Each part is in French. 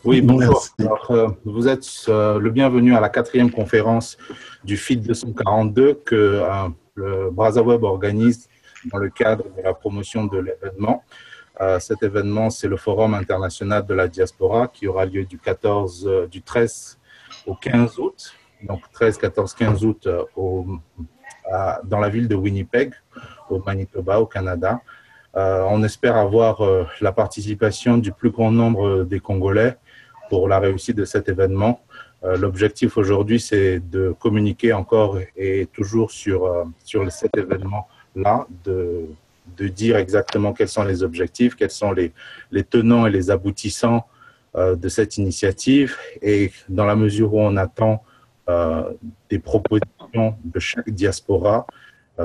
Oui, bonjour. Merci. Alors, vous êtes le bienvenu à la quatrième conférence du FIT 242 que le BrazaWeb organise dans le cadre de la promotion de l'événement. Cet événement, c'est le Forum international de la diaspora qui aura lieu du 13 au 15 août, donc 13, 14, 15 août dans la ville de Winnipeg, au Manitoba, au Canada. On espère avoir la participation du plus grand nombre des Congolais pour la réussite de cet événement. L'objectif aujourd'hui, c'est de communiquer encore et toujours sur cet événement-là, de dire exactement quels sont les objectifs, quels sont les tenants et les aboutissants de cette initiative. Et dans la mesure où on attend des propositions de chaque diaspora,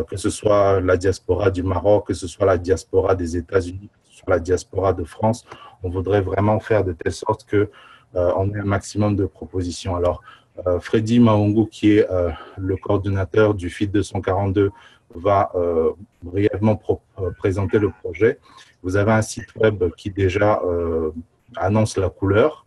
que ce soit la diaspora du Maroc, que ce soit la diaspora des États-Unis, que ce soit la diaspora de France, on voudrait vraiment faire de telle sorte que on ait un maximum de propositions. Alors, Freddy Maungu, qui est le coordonnateur du FIT 242, va brièvement présenter le projet. Vous avez un site web qui déjà annonce la couleur.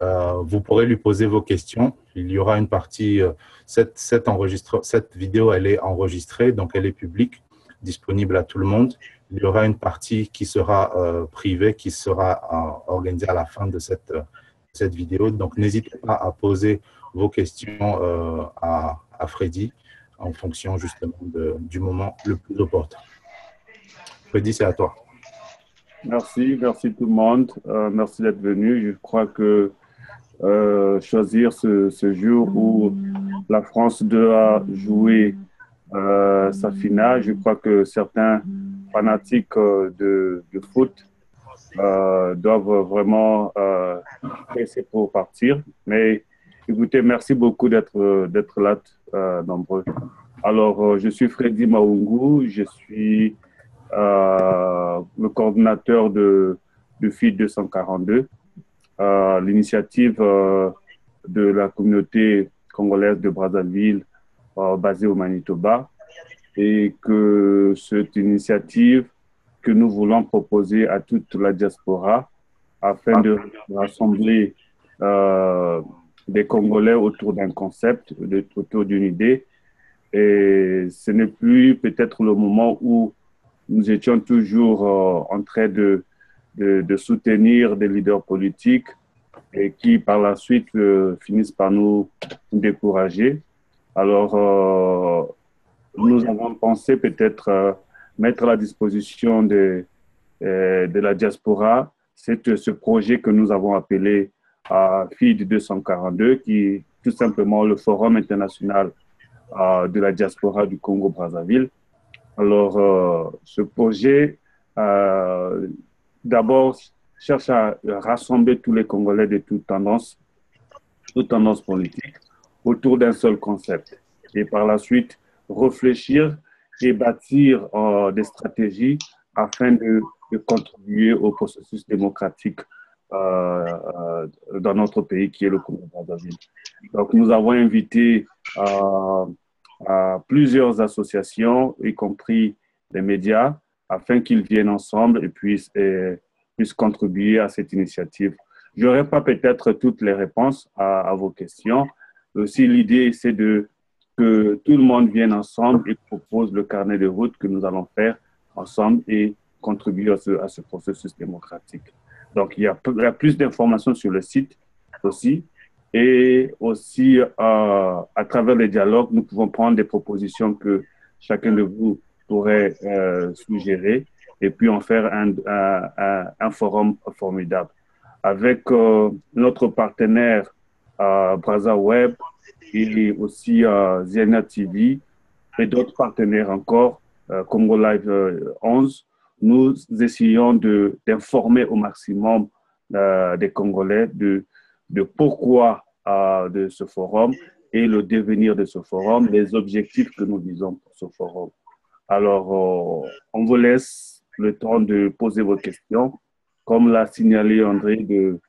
Vous pourrez lui poser vos questions. Il y aura une partie, cette vidéo, elle est enregistrée, donc elle est publique, disponible à tout le monde. Il y aura une partie qui sera privée, qui sera organisée à la fin de cette vidéo. Donc, n'hésitez pas à poser vos questions à Freddy en fonction justement du moment le plus opportun. Freddy, c'est à toi. Merci tout le monde. Merci d'être venu. Je crois que choisir ce jour où la France doit jouer sa finale, je crois que certains fanatiques de foot doivent vraiment essayer pour partir. Mais écoutez, merci beaucoup d'être là, nombreux. Alors, je suis Freddy Maungu, je suis le coordinateur de FIT 242, l'initiative de la communauté congolaise de Brazzaville basée au Manitoba, et que cette initiative que nous voulons proposer à toute la diaspora afin de rassembler des Congolais autour d'un concept, autour d'une idée. Et ce n'est plus peut-être le moment où nous étions toujours en train de soutenir des leaders politiques et qui, par la suite, finissent par nous décourager. Alors, nous avons pensé peut-être mettre à la disposition de la diaspora ce projet que nous avons appelé FIT 242, qui est tout simplement le Forum international de la diaspora du Congo-Brazzaville. Alors, ce projet, d'abord, cherche à rassembler tous les Congolais de toutes tendances politiques autour d'un seul concept. Et par la suite, réfléchir et bâtir des stratégies afin de contribuer au processus démocratique dans notre pays qui est le Congo-Brazzaville. Donc, nous avons invité plusieurs associations, y compris les médias, afin qu'ils viennent ensemble et puissent contribuer à cette initiative. Je n'aurai pas peut-être toutes les réponses à vos questions. Aussi, l'idée, c'est que tout le monde vienne ensemble et propose le carnet de route que nous allons faire ensemble et contribuer à ce processus démocratique. Donc, il y a plus d'informations sur le site aussi. Et aussi, à travers les dialogues, nous pouvons prendre des propositions que chacun de vous pourrait suggérer et puis en faire un forum formidable. Avec notre partenaire BrazaWeb et aussi Ziena TV et d'autres partenaires encore, Congo Live 11, nous essayons d'informer au maximum des Congolais de pourquoi de ce forum et le devenir de ce forum, les objectifs que nous visons pour ce forum. Alors, on vous laisse le temps de poser vos questions. Comme l'a signalé André de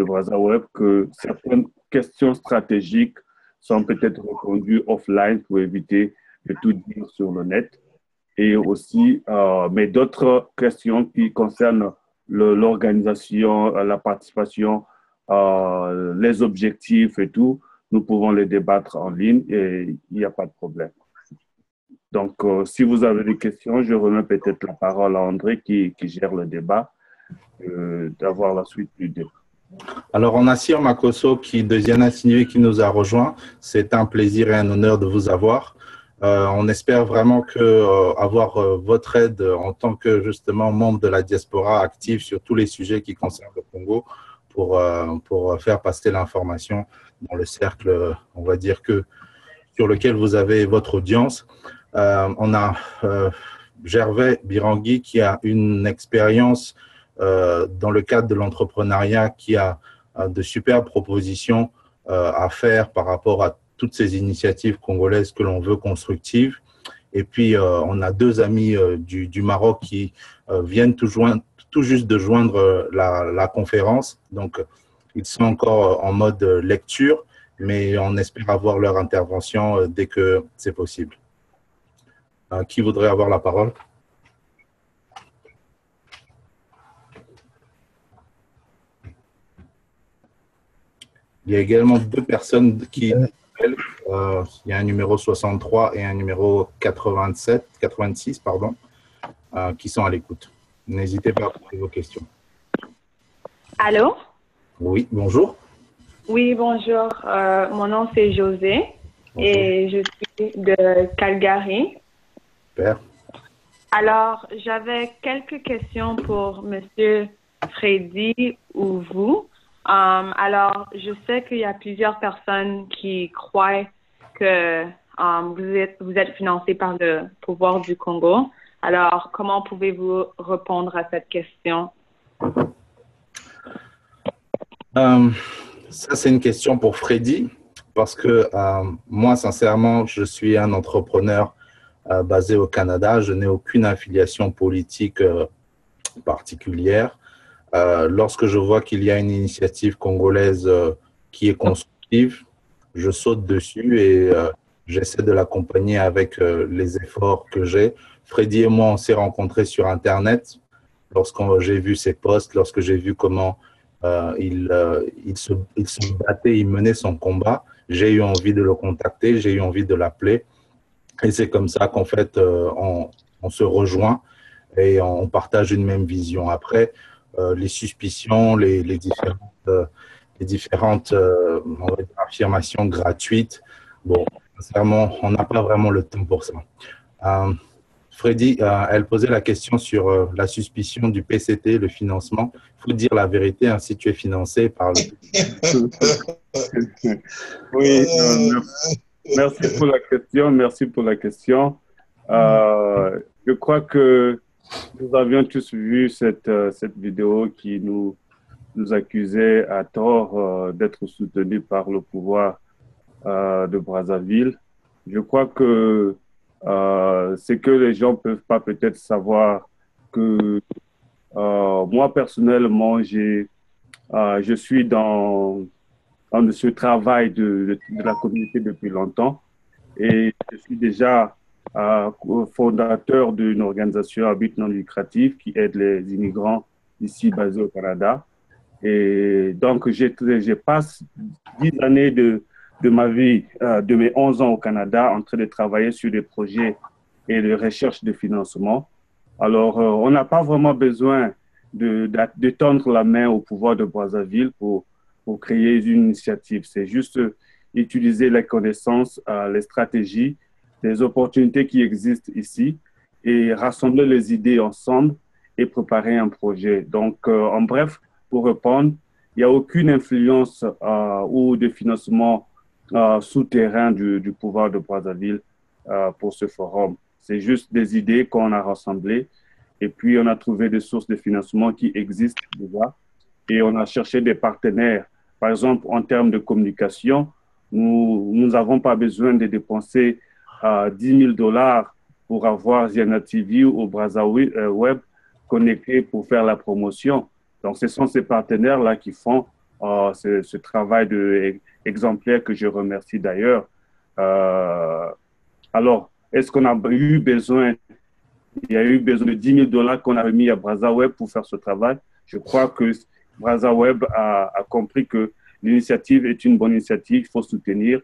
BrazaWeb, que certaines questions stratégiques sont peut-être répondues offline pour éviter de tout dire sur le net. Et aussi, mais d'autres questions qui concernent l'organisation, la participation les objectifs et tout, nous pouvons les débattre en ligne et il n'y a pas de problème. Donc, si vous avez des questions, je remets peut-être la parole à André qui gère le débat, d'avoir la suite du débat. Alors, on a Sir Makosso de Ziana Sinué qui nous a rejoint. C'est un plaisir et un honneur de vous avoir. On espère vraiment avoir votre aide en tant que justement membre de la diaspora active sur tous les sujets qui concernent le Congo pour faire passer l'information dans le cercle, on va dire sur lequel vous avez votre audience. On a Gervais Birangui qui a une expérience dans le cadre de l'entrepreneuriat, qui a de superbes propositions à faire par rapport à toutes ces initiatives congolaises que l'on veut constructives. Et puis, on a deux amis du Maroc qui viennent tout juste de joindre la conférence. Donc, ils sont encore en mode lecture, mais on espère avoir leur intervention dès que c'est possible. Qui voudrait avoir la parole? Il y a également deux personnes qui appellent. Il y a un numéro 63 et un numéro 86, pardon, qui sont à l'écoute. N'hésitez pas à poser vos questions. Allô? Oui, bonjour. Oui, bonjour. Mon nom, c'est José. Bonjour. Et je suis de Calgary. Super. Alors, j'avais quelques questions pour Monsieur Freddy ou vous. Alors, je sais qu'il y a plusieurs personnes qui croient que vous êtes financé par le pouvoir du Congo. Alors, comment pouvez-vous répondre à cette question? Ça, c'est une question pour Freddy, parce que moi, sincèrement, je suis un entrepreneur basé au Canada. Je n'ai aucune affiliation politique particulière. Lorsque je vois qu'il y a une initiative congolaise qui est constructive, je saute dessus et j'essaie de l'accompagner avec les efforts que j'ai. Freddy et moi, on s'est rencontrés sur Internet lorsque j'ai vu ses posts, lorsque j'ai vu comment il se battait, il menait son combat. J'ai eu envie de le contacter, j'ai eu envie de l'appeler. Et c'est comme ça qu'en fait, on se rejoint et on partage une même vision. Après, les suspicions, les différentes on va dire, affirmations gratuites. Bon, sincèrement, on n'a pas vraiment le temps pour ça. Freddy, elle posait la question sur la suspicion du PCT, le financement. Il faut dire la vérité, hein, si tu es financé par le... Oui, merci pour la question. Merci pour la question. Je crois que nous avions tous vu cette vidéo qui nous accusait à tort d'être soutenus par le pouvoir de Brazzaville. Je crois que c'est que les gens ne peuvent pas peut-être savoir que moi, personnellement, je suis dans ce travail de la communauté depuis longtemps et je suis déjà fondateur d'une organisation à but non lucratif qui aide les immigrants ici basés au Canada. Et donc, je passe 10 années de ma vie, de mes 11 ans au Canada, en train de travailler sur des projets et de recherche de financement. Alors, on n'a pas vraiment besoin de tendre la main au pouvoir de Brazzaville pour créer une initiative. C'est juste utiliser les connaissances, les stratégies, les opportunités qui existent ici et rassembler les idées ensemble et préparer un projet. Donc, en bref, pour répondre, il n'y a aucune influence ou de financement souterrain du pouvoir de Brazzaville pour ce forum. C'est juste des idées qu'on a rassemblées et puis on a trouvé des sources de financement qui existent déjà et on a cherché des partenaires. Par exemple, en termes de communication, nous n'avons pas besoin de dépenser 10 000 $ pour avoir Ziana TV ou Brazzaville Web connecté pour faire la promotion. Donc, ce sont ces partenaires-là qui font ce travail exemplaire que je remercie d'ailleurs. Alors, est-ce qu'on a eu besoin, il y a eu besoin de 10 000 $ qu'on a remis à Brazzaville Web pour faire ce travail? Je crois qu'il Brazaweb a compris que l'initiative est une bonne initiative, il faut soutenir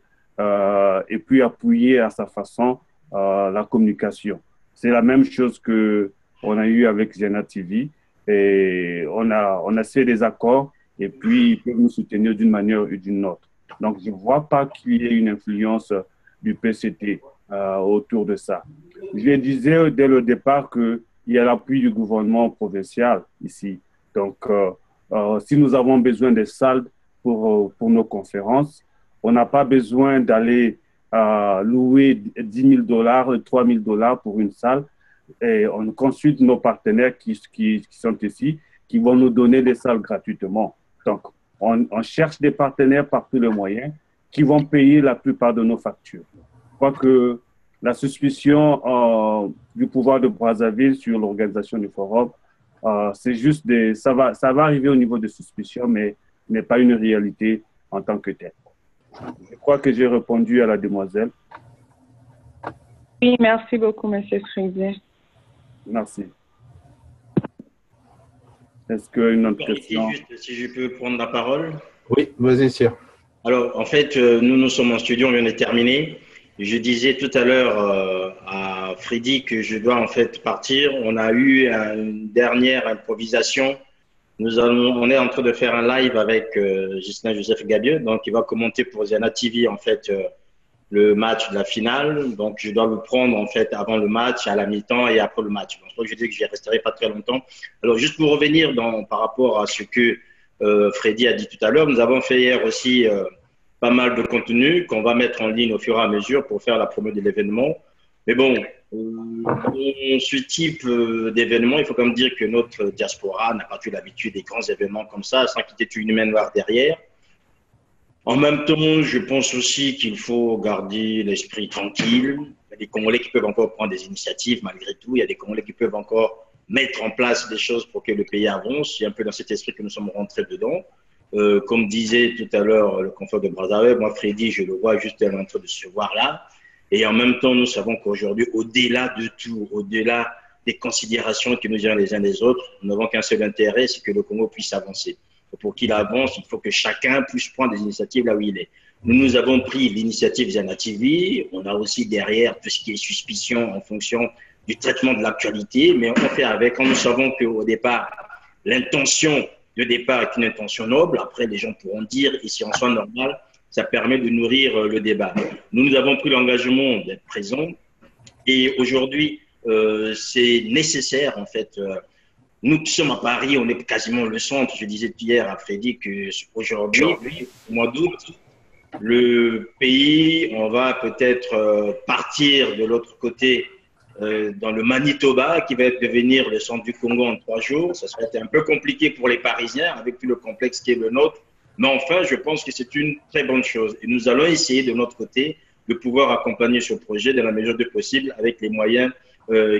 et puis appuyer à sa façon la communication. C'est la même chose qu'on a eu avec Zena TV et on a fait des accords et puis ils peuvent nous soutenir d'une manière ou d'une autre. Donc, je ne vois pas qu'il y ait une influence du PCT autour de ça. Je disais dès le départ qu'il y a l'appui du gouvernement provincial ici. Donc, si nous avons besoin des salles pour nos conférences, on n'a pas besoin d'aller louer 10 000 $, 3 000 $ pour une salle. Et on consulte nos partenaires qui sont ici, qui vont nous donner des salles gratuitement. Donc, on cherche des partenaires par tous les moyens qui vont payer la plupart de nos factures. Je crois que la suspicion du pouvoir de Brazzaville sur l'organisation du forum, c'est juste ça va arriver au niveau de suspicion, mais n'est pas une réalité en tant que telle. Je crois que j'ai répondu à la demoiselle. Oui, merci beaucoup, M. Frédé. Merci. Est-ce qu'une autre question? Juste, si je peux prendre la parole. Oui, vas-y, Sir. Alors, en fait, nous sommes en studio, on vient de terminer. Je disais tout à l'heure à Freddy que je dois en fait partir. On a eu une dernière improvisation. On est en train de faire un live avec Gislain Joseph Gabieux, donc il va commenter pour Zena TV en fait le match de la finale. Donc je dois le prendre en fait avant le match, à la mi-temps et après le match. Donc je dis que je ne resterai pas très longtemps. Alors juste pour revenir par rapport à ce que Freddy a dit tout à l'heure, nous avons fait hier aussi pas mal de contenu qu'on va mettre en ligne au fur et à mesure pour faire la promo de l'événement. Mais bon, ce type d'événement, il faut quand même dire que notre diaspora n'a pas eu l'habitude des grands événements comme ça, sans qu'il y ait une humaine noire derrière. En même temps, je pense aussi qu'il faut garder l'esprit tranquille. Il y a des Congolais qui peuvent encore prendre des initiatives malgré tout. Il y a des Congolais qui peuvent encore mettre en place des choses pour que le pays avance. C'est un peu dans cet esprit que nous sommes rentrés dedans. Comme disait tout à l'heure le confrère de Brazzaville, moi, Freddy, je le vois juste en train de se voir là. Et en même temps, nous savons qu'aujourd'hui, au-delà de tout, au-delà des considérations que nous avons les uns des autres, nous n'avons qu'un seul intérêt, c'est que le Congo puisse avancer. Et pour qu'il avance, il faut que chacun puisse prendre des initiatives là où il est. Nous avons pris l'initiative Zena TV. On a aussi derrière tout ce qui est suspicion en fonction du traitement de l'actualité, mais on fait avec. Quand nous savons qu'au départ, l'intention de départ est une intention noble. Après, les gens pourront dire, et si on soit normal, ça permet de nourrir le débat. Nous avons pris l'engagement d'être présents et aujourd'hui, c'est nécessaire en fait. Nous qui sommes à Paris, on est quasiment le centre. Je disais hier à Freddy qu'aujourd'hui, au mois d'août, le pays, on va peut-être partir de l'autre côté dans le Manitoba, qui va devenir le centre du Congo en 3 jours. Ça serait un peu compliqué pour les Parisiens avec tout le complexe qui est le nôtre. Mais enfin, je pense que c'est une très bonne chose. Et nous allons essayer de notre côté de pouvoir accompagner ce projet de la mesure de possible avec les moyens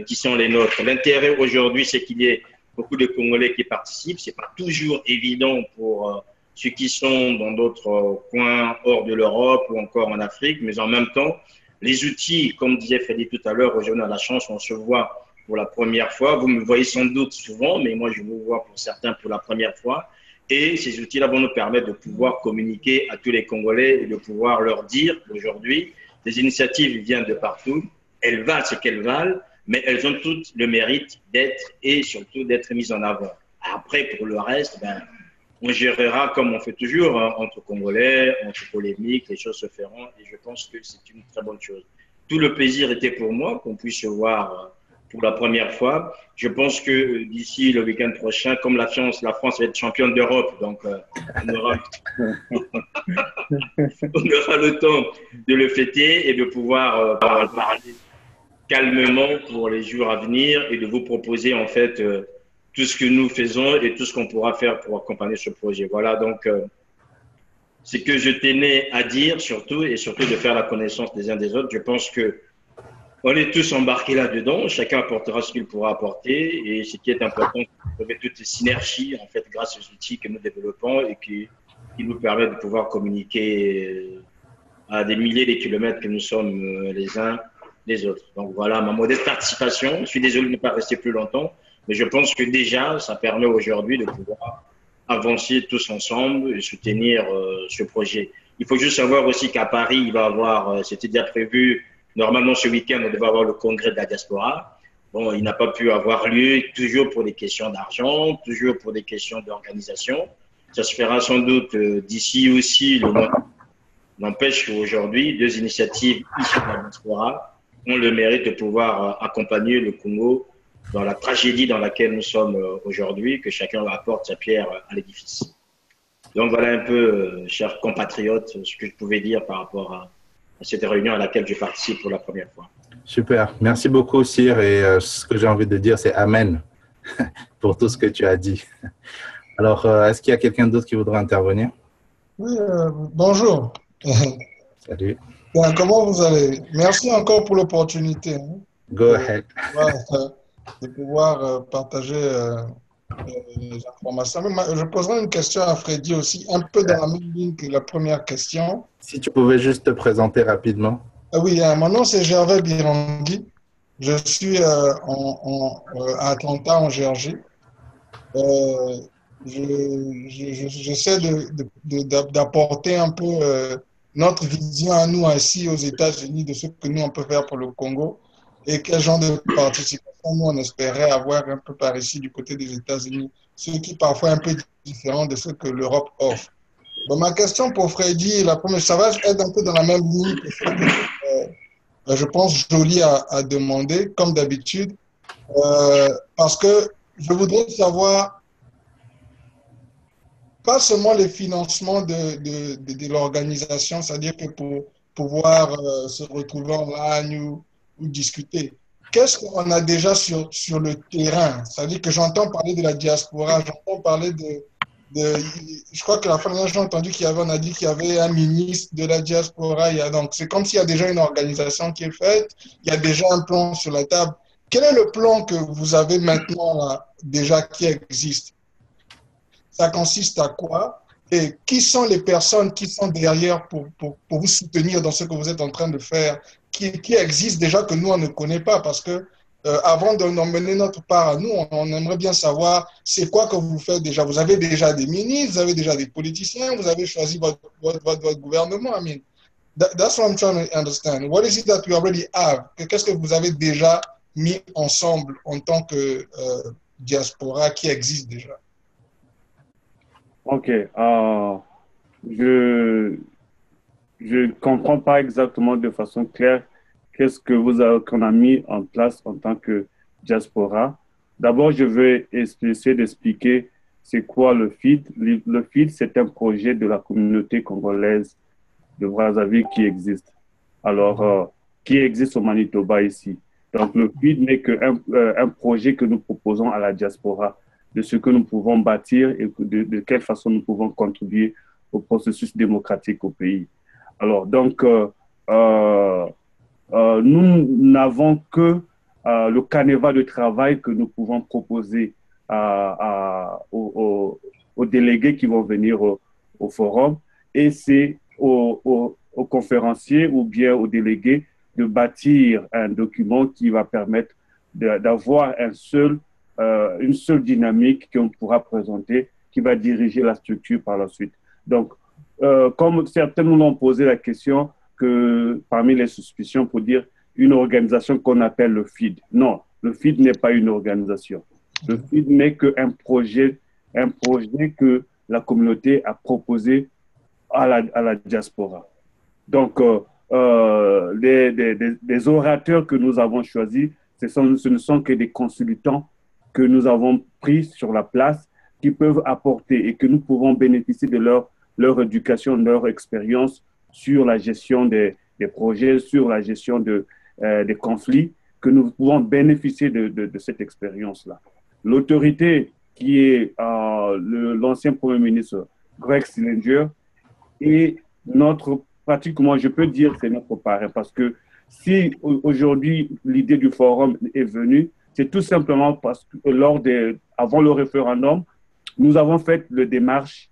qui sont les nôtres. L'intérêt aujourd'hui, c'est qu'il y ait beaucoup de Congolais qui participent. Ce n'est pas toujours évident pour ceux qui sont dans d'autres coins hors de l'Europe ou encore en Afrique, mais en même temps, les outils, comme disait Freddy tout à l'heure, aujourd'hui on a la chance, on se voit pour la première fois. Vous me voyez sans doute souvent, mais moi je vous vois pour certains pour la première fois. Et ces outils-là vont nous permettre de pouvoir communiquer à tous les Congolais et de pouvoir leur dire aujourd'hui, les initiatives viennent de partout, elles valent ce qu'elles valent, mais elles ont toutes le mérite d'être et surtout d'être mises en avant. Après, pour le reste, on gérera comme on fait toujours, hein, entre Congolais, entre polémiques, les choses se feront et je pense que c'est une très bonne chose. Tout le plaisir était pour moi qu'on puisse se voir pour la première fois. Je pense que d'ici le week-end prochain, comme la France va être championne d'Europe, donc on aura le temps de le fêter et de pouvoir parler calmement pour les jours à venir et de vous proposer en fait tout ce que nous faisons et tout ce qu'on pourra faire pour accompagner ce projet. Voilà donc ce que je tenais à dire surtout et surtout de faire la connaissance des uns des autres. Je pense que on est tous embarqués là-dedans, chacun apportera ce qu'il pourra apporter et ce qui est important, c'est de trouver toutes ces synergies en fait grâce aux outils que nous développons et qui nous permettent de pouvoir communiquer à des milliers de kilomètres que nous sommes les uns les autres. Donc voilà ma modeste participation. Je suis désolé de ne pas rester plus longtemps, mais je pense que déjà ça permet aujourd'hui de pouvoir avancer tous ensemble et soutenir ce projet. Il faut juste savoir aussi qu'à Paris, il va y avoir, c'était déjà prévu, normalement ce week-end, on devait avoir le congrès de la diaspora. Bon, il n'a pas pu avoir lieu, toujours pour des questions d'argent, toujours pour des questions d'organisation. Ça se fera sans doute d'ici aussi le mois. N'empêche qu'aujourd'hui, deux initiatives issues de la diaspora ont le mérite de pouvoir accompagner le Congo dans la tragédie dans laquelle nous sommes aujourd'hui, que chacun apporte sa pierre à l'édifice. Donc voilà un peu, chers compatriotes, ce que je pouvais dire par rapport à cette réunion à laquelle je participe pour la première fois. Super. Merci beaucoup, Sir. Et ce que j'ai envie de dire, c'est Amen pour tout ce que tu as dit. Alors, est-ce qu'il y a quelqu'un d'autre qui voudrait intervenir? Oui, bonjour. Salut. Bien, comment vous allez? Merci encore pour l'opportunité Go ahead. de pouvoir partager les informations. Je poserai une question à Freddy aussi, un peu dans la même ligne que la première question. Si tu pouvais juste te présenter rapidement. Oui, mon nom c'est Gervais Birangui. Je suis à Atlanta, en Géorgie. J'essaie d'apporter un peu notre vision à nous ici aux États-Unis de ce que nous on peut faire pour le Congo et quel genre de participation nous on espérait avoir un peu par ici du côté des États-Unis, ce qui parfois est un peu différent de ce que l'Europe offre. Bon, ma question pour Freddy, la première, ça va être un peu dans la même ligne que ce que je pense Jolie a demandé, comme d'habitude, parce que je voudrais savoir pas seulement les financements de l'organisation, c'est-à-dire que pour pouvoir se retrouver en ligne ou discuter. Qu'est-ce qu'on a déjà sur le terrain? C'est-à-dire que j'entends parler de la diaspora, j'entends parler je crois que la fois dernière, j'ai entendu on a dit qu'il y avait un ministre de la diaspora. Donc, c'est comme s'il y a déjà une organisation qui est faite, il y a déjà un plan sur la table. Quel est le plan que vous avez maintenant là, déjà qui existe? Ça consiste à quoi? Et qui sont les personnes qui sont derrière pour vous soutenir dans ce que vous êtes en train de faire, qui existent déjà que nous, on ne connaît pas? Parce que avant d'en mener notre part à nous, on aimerait bien savoir c'est quoi que vous faites déjà. Vous avez déjà des ministres, vous avez déjà des politiciens, vous avez choisi votre gouvernement. I mean, that's what I'm trying to understand. What is it that you already have? Qu'est-ce que vous avez déjà mis ensemble en tant que diaspora qui existe déjà? Ok, je ne comprends pas exactement de façon claire qu'est-ce que qu'on a mis en place en tant que diaspora. D'abord, je vais essayer d'expliquer c'est quoi le FID. Le FID, c'est un projet de la communauté congolaise de Brazzaville qui existe. Alors, qui existe au Manitoba ici. Donc, le FID n'est qu'un projet que nous proposons à la diaspora, de ce que nous pouvons bâtir et de quelle façon nous pouvons contribuer au processus démocratique au pays. Alors, donc, nous n'avons que le canevas de travail que nous pouvons proposer aux délégués qui vont venir au forum, et c'est aux conférenciers ou bien aux délégués de bâtir un document qui va permettre d'avoir une seule dynamique qu'on pourra présenter, qui va diriger la structure par la suite. Donc, comme certains nous ont posé la question, que parmi les suspicions pour dire une organisation qu'on appelle le FID. Non, le FID n'est pas une organisation. Le FID n'est qu'un projet que la communauté a proposé à la diaspora. Donc, les orateurs que nous avons choisis, ce ne sont que des consultants que nous avons pris sur la place, qui peuvent apporter et que nous pouvons bénéficier de leur éducation, de leur expérience sur la gestion des projets, sur la gestion des conflits, que nous pouvons bénéficier de cette expérience-là. L'autorité qui est l'ancien Premier ministre Greg Sillinger et pratiquement, je peux dire, c'est notre parrain, parce que si aujourd'hui l'idée du forum est venue, c'est tout simplement parce que avant le référendum, nous avons fait la démarche,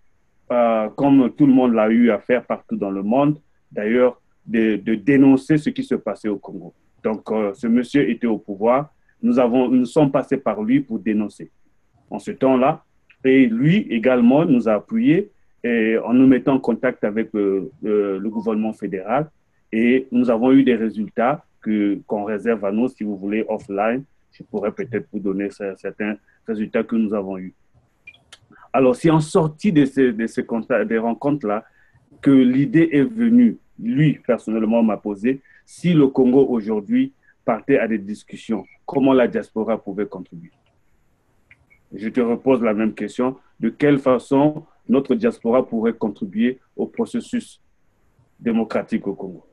comme tout le monde l'a eu à faire partout dans le monde, d'ailleurs, de dénoncer ce qui se passait au Congo. Donc, ce monsieur était au pouvoir. Nous sommes passés par lui pour dénoncer. En ce temps-là, Et lui également nous a appuyés en nous mettant en contact avec le gouvernement fédéral. Et nous avons eu des résultats qu'on réserve à nous, si vous voulez, offline. Je pourrais peut-être vous donner certains résultats que nous avons eus. Alors, c'est en sortie de des rencontres-là que l'idée est venue. Lui, personnellement, m'a posé, si le Congo aujourd'hui partait à des discussions, comment la diaspora pouvait contribuer? Je te repose la même question. De quelle façon notre diaspora pourrait contribuer au processus démocratique au Congo?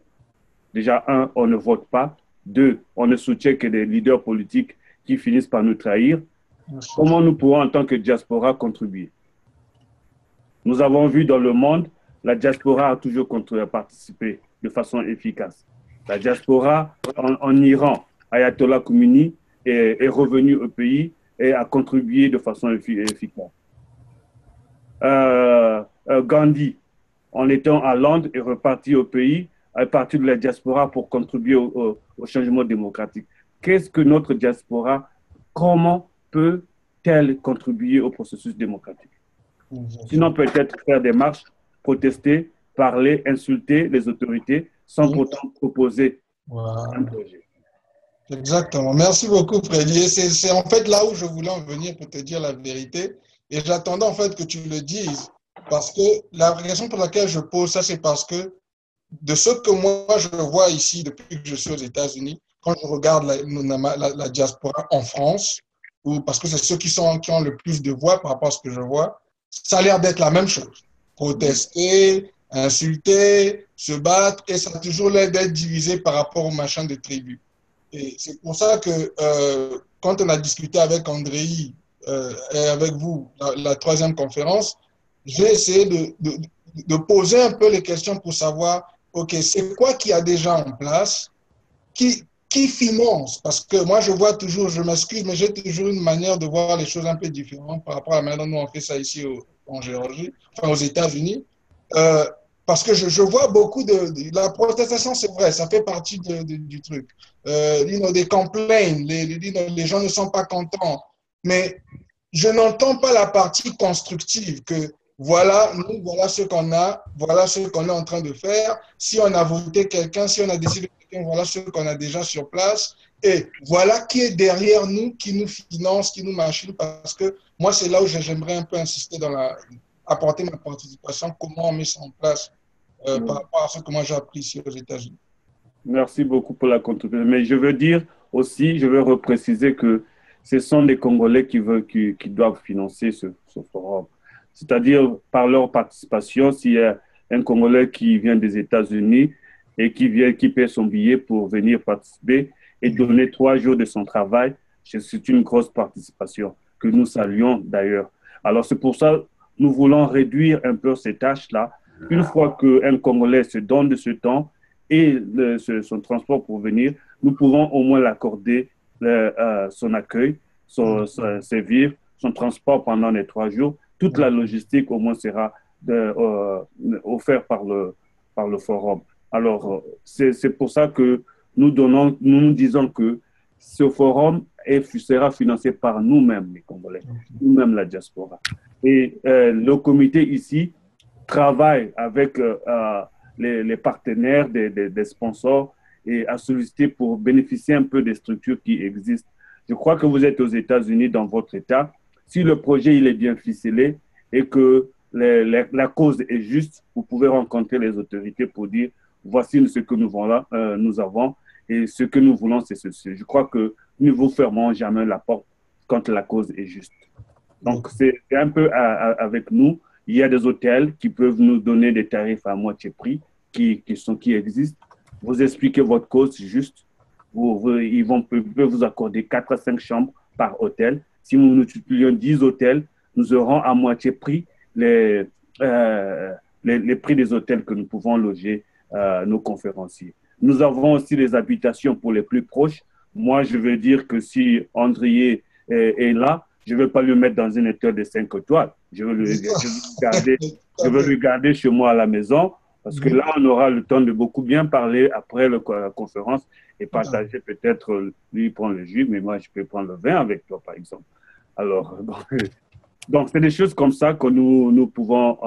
Déjà, un, on ne vote pas. Deux, on ne soutient que des leaders politiques qui finissent par nous trahir. Comment nous pourrons, en tant que diaspora, contribuer? Nous avons vu dans le monde, la diaspora a toujours participé de façon efficace. La diaspora en Iran, Ayatollah Khomeini est revenu au pays et a contribué de façon efficace. Gandhi, en étant à Londres, est reparti au pays, est parti de la diaspora pour contribuer au changement démocratique. Qu'est-ce que notre diaspora, comment peut-elle contribuer au processus démocratique? Sinon, peut-être faire des marches, protester, parler, insulter les autorités sans pourtant proposer un projet. Exactement. Merci beaucoup, Freddy. C'est en fait là où je voulais en venir pour te dire la vérité. Et j'attendais en fait que tu le dises. Parce que la raison pour laquelle je pose ça, c'est parce que de ce que moi je vois ici depuis que je suis aux États-Unis, quand je regarde la diaspora en France, parce que c'est ceux qui ont le plus de voix par rapport à ce que je vois, ça a l'air d'être la même chose. Protester, insulter, se battre, et ça a toujours l'air d'être divisé par rapport au machin de tribu. Et c'est pour ça que quand on a discuté avec Andrei et avec vous, la troisième conférence, j'ai essayé de poser un peu les questions pour savoir, OK, c'est quoi qui a déjà en place, qui finance? Parce que moi, je vois toujours, je m'excuse, mais j'ai toujours une manière de voir les choses un peu différentes par rapport à la manière dont nous on fait ça ici en Géorgie, enfin aux États-Unis. Parce que je vois beaucoup la protestation, c'est vrai, ça fait partie du truc. Des complaints, les gens ne sont pas contents. Mais je n'entends pas la partie constructive que voilà, nous, voilà ce qu'on a, voilà ce qu'on est en train de faire. Si on a voté quelqu'un, si on a décidé quelqu'un, voilà ce qu'on a déjà sur place. Et voilà qui est derrière nous, qui nous finance, qui nous machine. Parce que moi, c'est là où j'aimerais un peu insister apporter ma participation, comment on met ça en place par rapport à ce que moi j'ai appris ici aux États-Unis. Merci beaucoup pour la contribution. Mais je veux dire aussi, je veux repréciser que ce sont les Congolais qui doivent financer ce forum. C'est-à-dire, par leur participation, s'il y a un Congolais qui vient des États-Unis et qui paie son billet pour venir participer et donner 3 jours de son travail, c'est une grosse participation que nous saluons d'ailleurs. Alors, c'est pour ça que nous voulons réduire un peu ces tâches-là. Une fois qu'un Congolais se donne de ce temps et son transport pour venir, nous pouvons au moins l'accorder son accueil, ses vivres, son transport pendant les 3 jours. Toute la logistique au moins sera offerte par le forum. Alors, c'est pour ça que nous disons que ce forum sera financé par nous-mêmes, les Congolais, nous-mêmes la diaspora. Et le comité ici travaille avec les partenaires, des sponsors et à solliciter pour bénéficier un peu des structures qui existent. Je crois que vous êtes aux États-Unis dans votre État. Si le projet il est bien ficelé et que la cause est juste, vous pouvez rencontrer les autorités pour dire voici ce que nous avons et ce que nous voulons, c'est ceci. Je crois que nous ne vous fermerons jamais la porte quand la cause est juste. Donc, c'est un peu avec nous. Il y a des hôtels qui peuvent nous donner des tarifs à moitié prix qui existent. Vous expliquez votre cause juste. Ils peuvent vous accorder 4 à 5 chambres par hôtel. Si nous multiplions 10 hôtels, nous aurons à moitié prix les prix des hôtels que nous pouvons loger nos conférenciers. Nous avons aussi les habitations pour les plus proches. Moi, je veux dire que si André est là, je ne veux pas le mettre dans un hôtel de 5 étoiles. Je veux le garder chez moi à la maison parce que là, on aura le temps de beaucoup bien parler après la conférence et partager peut-être, lui prendre le jus, mais moi, je peux prendre le vin avec toi, par exemple. Alors, Donc, c'est des choses comme ça que nous pouvons,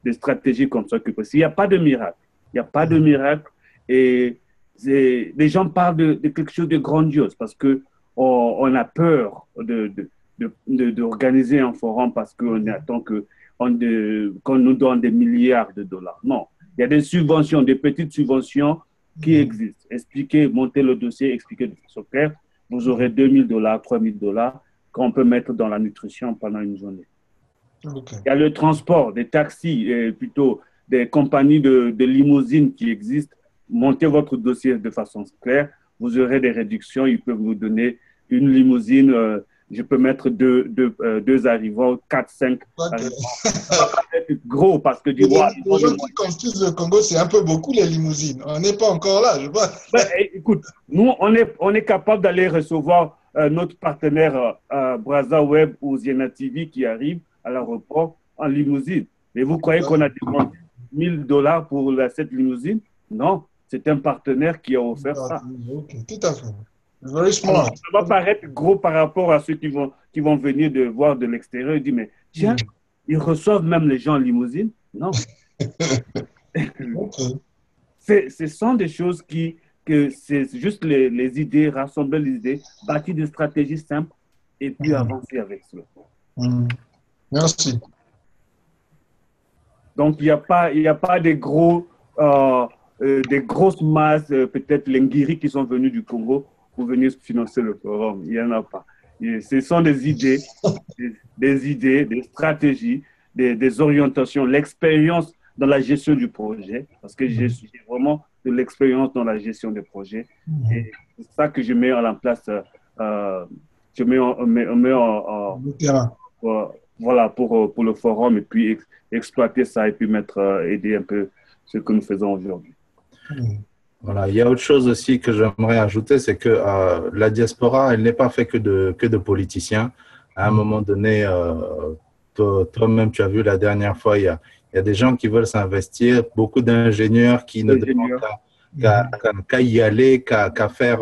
des stratégies comme ça que possible. Il n'y a pas de miracle. Il n'y a pas de miracle. Et les gens parlent de quelque chose de grandiose parce que on a peur d'organiser un forum parce qu'on attend qu'on nous donne des milliards de dollars. Non. Il y a des subventions, des petites subventions qui existent. Expliquez, montez le dossier, expliquez de façon claire. Vous aurez 2 000 dollars, 3 000 dollars qu'on peut mettre dans la nutrition pendant une journée. Okay. Il y a le transport, des taxis, plutôt des compagnies de limousines qui existent. Montez votre dossier de façon claire. Vous aurez des réductions. Ils peuvent vous donner une limousine. Je peux mettre deux arrivants, 4, 5 arrivants. Ça va être gros parce que Les gens qui construisent le Congo, c'est un peu beaucoup les limousines. On n'est pas encore là, je vois. Ben, écoute, nous, on est capable d'aller recevoir notre partenaire BrazaWeb ou Ziena TV qui arrive à l'aéroport en limousine. Mais vous croyez qu'on a demandé 1 000 dollars pour cette limousine? Non, c'est un partenaire qui a offert ça. Okay. Tout à fait. Very smart. Ça va paraître gros par rapport à ceux qui vont venir de voir de l'extérieur et dire, mais tiens, ils reçoivent même les gens en limousine? Non. Okay. Ce sont des choses que c'est juste les idées, rassembler les idées, bâtir des stratégies simples et puis avancer avec cela. Merci. Donc, il n'y a pas des grosses masses, peut-être les Ngiri qui sont venus du Congo pour venir financer le forum. Il n'y en a pas. Ce sont des idées, des stratégies, des orientations, l'expérience dans la gestion du projet, parce que j'ai vraiment de l'expérience dans la gestion des projets. Et c'est ça que je mets en place, je mets en terrain. Voilà, pour le forum et puis exploiter ça et puis aider un peu ce que nous faisons aujourd'hui. Voilà, il y a autre chose aussi que j'aimerais ajouter, c'est que la diaspora, elle n'est pas faite que de politiciens. À un moment donné, toi-même, tu as vu la dernière fois, il y a des gens qui veulent s'investir, beaucoup d'ingénieurs qui ne demandent qu'à y aller, qu'à faire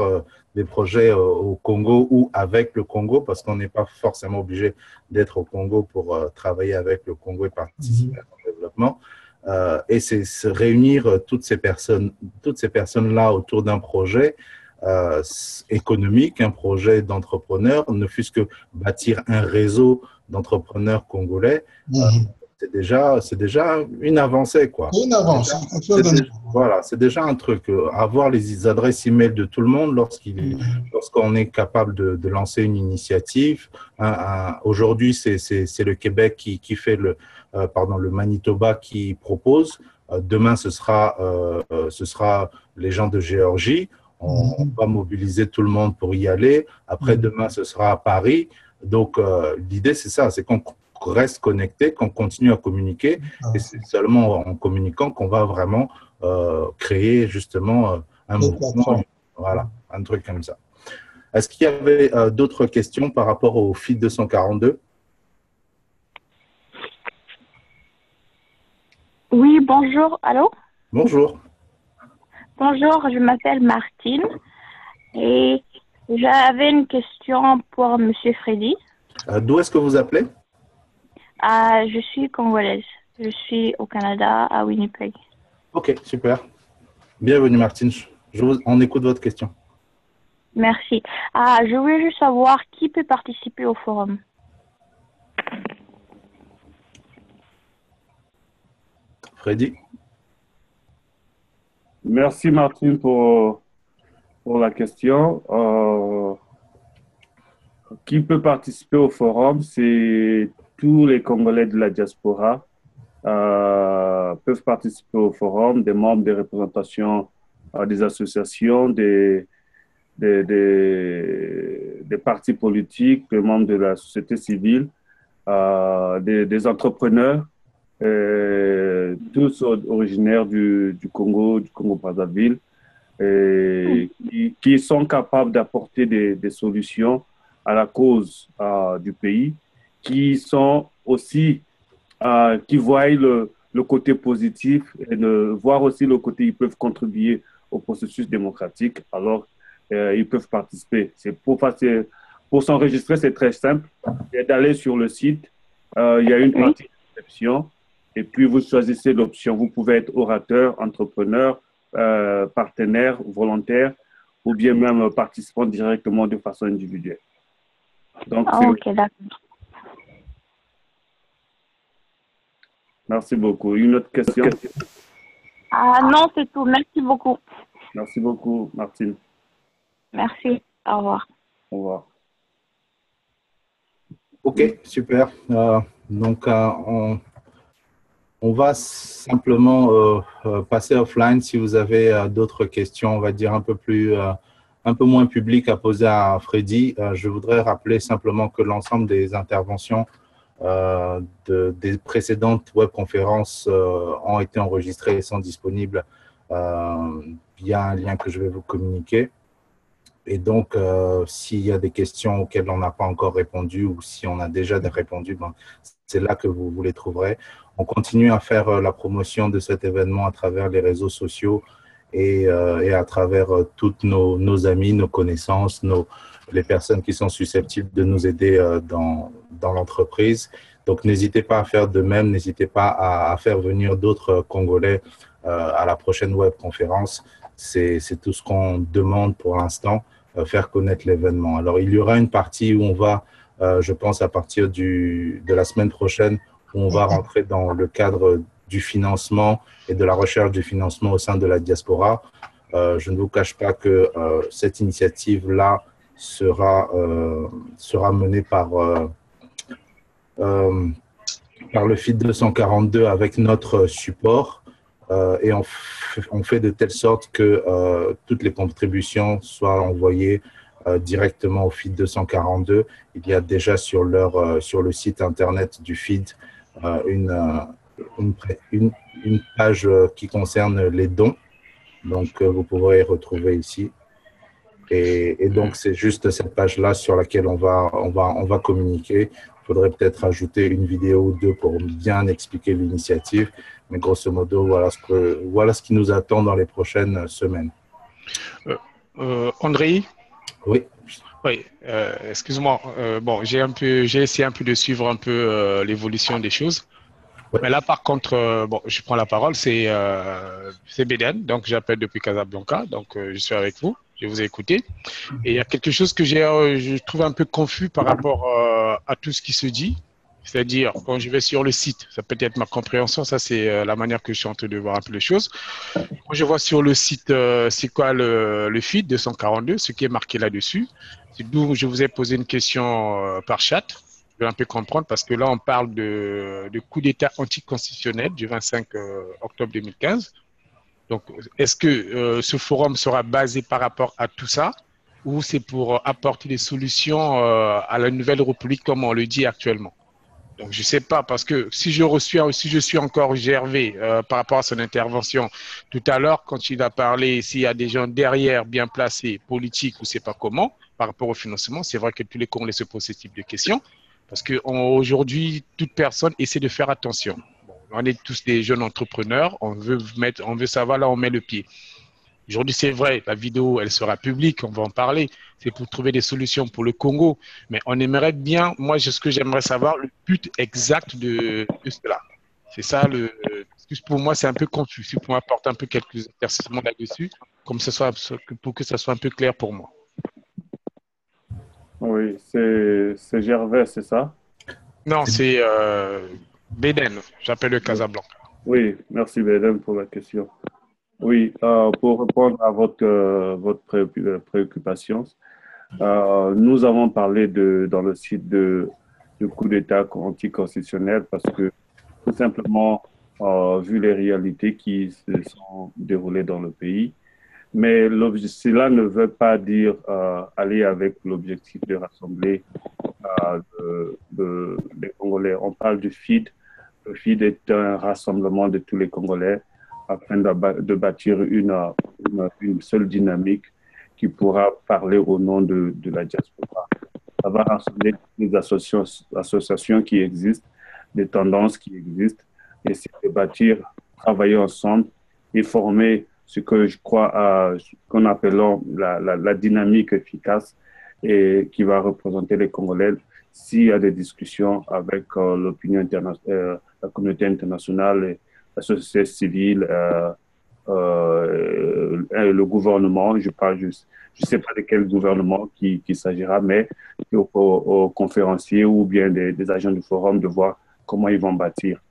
des projets au Congo ou avec le Congo, parce qu'on n'est pas forcément obligé d'être au Congo pour travailler avec le Congo et participer à son développement. Et c'est se réunir toutes ces personnes-là autour d'un projet économique, un projet d'entrepreneurs, ne fût-ce que bâtir un réseau d'entrepreneurs congolais. C'est déjà une avancée, quoi. Une avancée. Voilà, c'est déjà un truc. Avoir les adresses email de tout le monde lorsqu'on est capable de lancer une initiative. Aujourd'hui, c'est le Québec qui fait le Manitoba qui propose. Demain, ce sera les gens de Géorgie. On va mobiliser tout le monde pour y aller. Après, demain, ce sera à Paris. Donc, l'idée, c'est ça, c'est qu'on reste connecté, qu'on continue à communiquer. Et c'est seulement en communiquant qu'on va vraiment créer justement un mouvement, voilà, un truc comme ça. Est-ce qu'il y avait d'autres questions par rapport au FIT 242? Oui, bonjour. Allô? Bonjour. Bonjour, je m'appelle Martine et j'avais une question pour Monsieur Freddy. D'où est-ce que vous appelez? Je suis congolaise. Je suis au Canada, à Winnipeg. Ok, super. Bienvenue Martine. On écoute votre question. Merci. Je voulais juste savoir qui peut participer au forum. Freddy? Merci Martine pour la question. Qui peut participer au forum? C'est tous les Congolais de la diaspora peuvent participer au forum, des membres des représentations des associations, des partis politiques, des membres de la société civile, des entrepreneurs, tous originaires du Congo-Brazzaville, qui sont capables d'apporter des solutions à la cause du pays, qui sont aussi, qui voient le côté positif et voir aussi le côté, ils peuvent contribuer au processus démocratique, alors ils peuvent participer. Pour s'enregistrer, c'est très simple, c'est d'aller sur le site Il y a une Oui. partie de réception et puis vous choisissez l'option. Vous pouvez être orateur, entrepreneur, partenaire, volontaire ou bien même participant directement de façon individuelle. Donc, Ah, ok, d'accord. merci beaucoup. Une autre question? Ah non, c'est tout. Merci beaucoup. Merci beaucoup, Martine. Merci. Au revoir. Au revoir. Ok, super. Donc, on va simplement passer offline. Si vous avez d'autres questions, on va dire un peu moins publiques à poser à Freddy, je voudrais rappeler simplement que l'ensemble des interventions des précédentes webconférences ont été enregistrées et sont disponibles via un lien que je vais vous communiquer. Et donc, s'il y a des questions auxquelles on n'a pas encore répondu ou si on a déjà répondu, ben, c'est là que vous les trouverez. On continue à faire la promotion de cet événement à travers les réseaux sociaux et à travers toutes nos amis, nos connaissances, les personnes qui sont susceptibles de nous aider dans l'entreprise. Donc, n'hésitez pas à faire de même, n'hésitez pas à faire venir d'autres Congolais à la prochaine webconférence. C'est tout ce qu'on demande pour l'instant, faire connaître l'événement. Alors, il y aura une partie où on va, je pense, à partir de la semaine prochaine, où on va rentrer dans le cadre du financement et de la recherche du financement au sein de la diaspora. Je ne vous cache pas que cette initiative-là sera menée par le FID 242 avec notre support. Et on fait de telle sorte que toutes les contributions soient envoyées directement au FID 242. Il y a déjà sur le site internet du FID une page qui concerne les dons. Donc, vous pourrez retrouver ici. Et donc, c'est juste cette page-là sur laquelle on va communiquer. Il faudrait peut-être ajouter une vidéo ou deux pour bien expliquer l'initiative. Mais grosso modo, voilà ce qui nous attend dans les prochaines semaines. André? Oui. Oui, excuse-moi. Bon, j'ai essayé un peu de suivre un peu l'évolution des choses. Ouais. Mais là, par contre, bon, je prends la parole, c'est Béden, donc j'appelle depuis Casablanca, donc je suis avec vous, je vous ai écouté. Et il y a quelque chose que je trouve un peu confus par rapport à tout ce qui se dit. C'est-à-dire, quand je vais sur le site, ça peut être ma compréhension, ça c'est la manière que je suis en train de voir un peu les choses. Quand je vois sur le site, c'est quoi le feed 242, ce qui est marqué là-dessus. C'est d'où je vous ai posé une question par chat. Je vais un peu comprendre parce que là, on parle de coup d'État anticonstitutionnel du 25 octobre 2015. Donc, est-ce que ce forum sera basé par rapport à tout ça ou c'est pour apporter des solutions à la nouvelle République comme on le dit actuellement? Donc, je ne sais pas, parce que si je suis encore Gervais par rapport à son intervention tout à l'heure, quand il a parlé, s'il y a des gens derrière bien placés, politiques ou je ne sais pas comment, par rapport au financement, c'est vrai que tous les Congolais se posent ce type de questions, parce qu'aujourd'hui, toute personne essaie de faire attention. Bon, on est tous des jeunes entrepreneurs, on veut savoir là où on met le pied. Aujourd'hui, c'est vrai, la vidéo, elle sera publique, on va en parler. C'est pour trouver des solutions pour le Congo. Mais on aimerait bien, moi, ce que j'aimerais savoir, le but exact de cela. C'est ça, pour moi, c'est un peu confus. Si vous pouvez apporter un peu quelques éclaircissements là-dessus, pour que ça soit un peu clair pour moi. Oui, c'est Gervais, c'est ça? Non, c'est Béden, j'appelle le Casablanca. Oui, merci Béden pour la question. Oui, pour répondre à votre préoccupation, nous avons parlé dans le site de coup d'État anticonstitutionnel parce que tout simplement, vu les réalités qui se sont déroulées dans le pays, mais cela ne veut pas dire aller avec l'objectif de rassembler les Congolais. On parle du FID. Le FID est un rassemblement de tous les Congolais afin de bâtir une seule dynamique qui pourra parler au nom de la diaspora. Ça va rassembler les associations qui existent, des tendances qui existent, et c'est de bâtir, travailler ensemble et former ce que je crois qu'on appelle la dynamique efficace et qui va représenter les Congolais. s'il y a des discussions avec l'opinion internationale, la communauté internationale, et la société civile, le gouvernement, je sais pas de quel gouvernement qu'il s'agira, mais aux conférenciers ou bien des agents du forum de voir comment ils vont bâtir.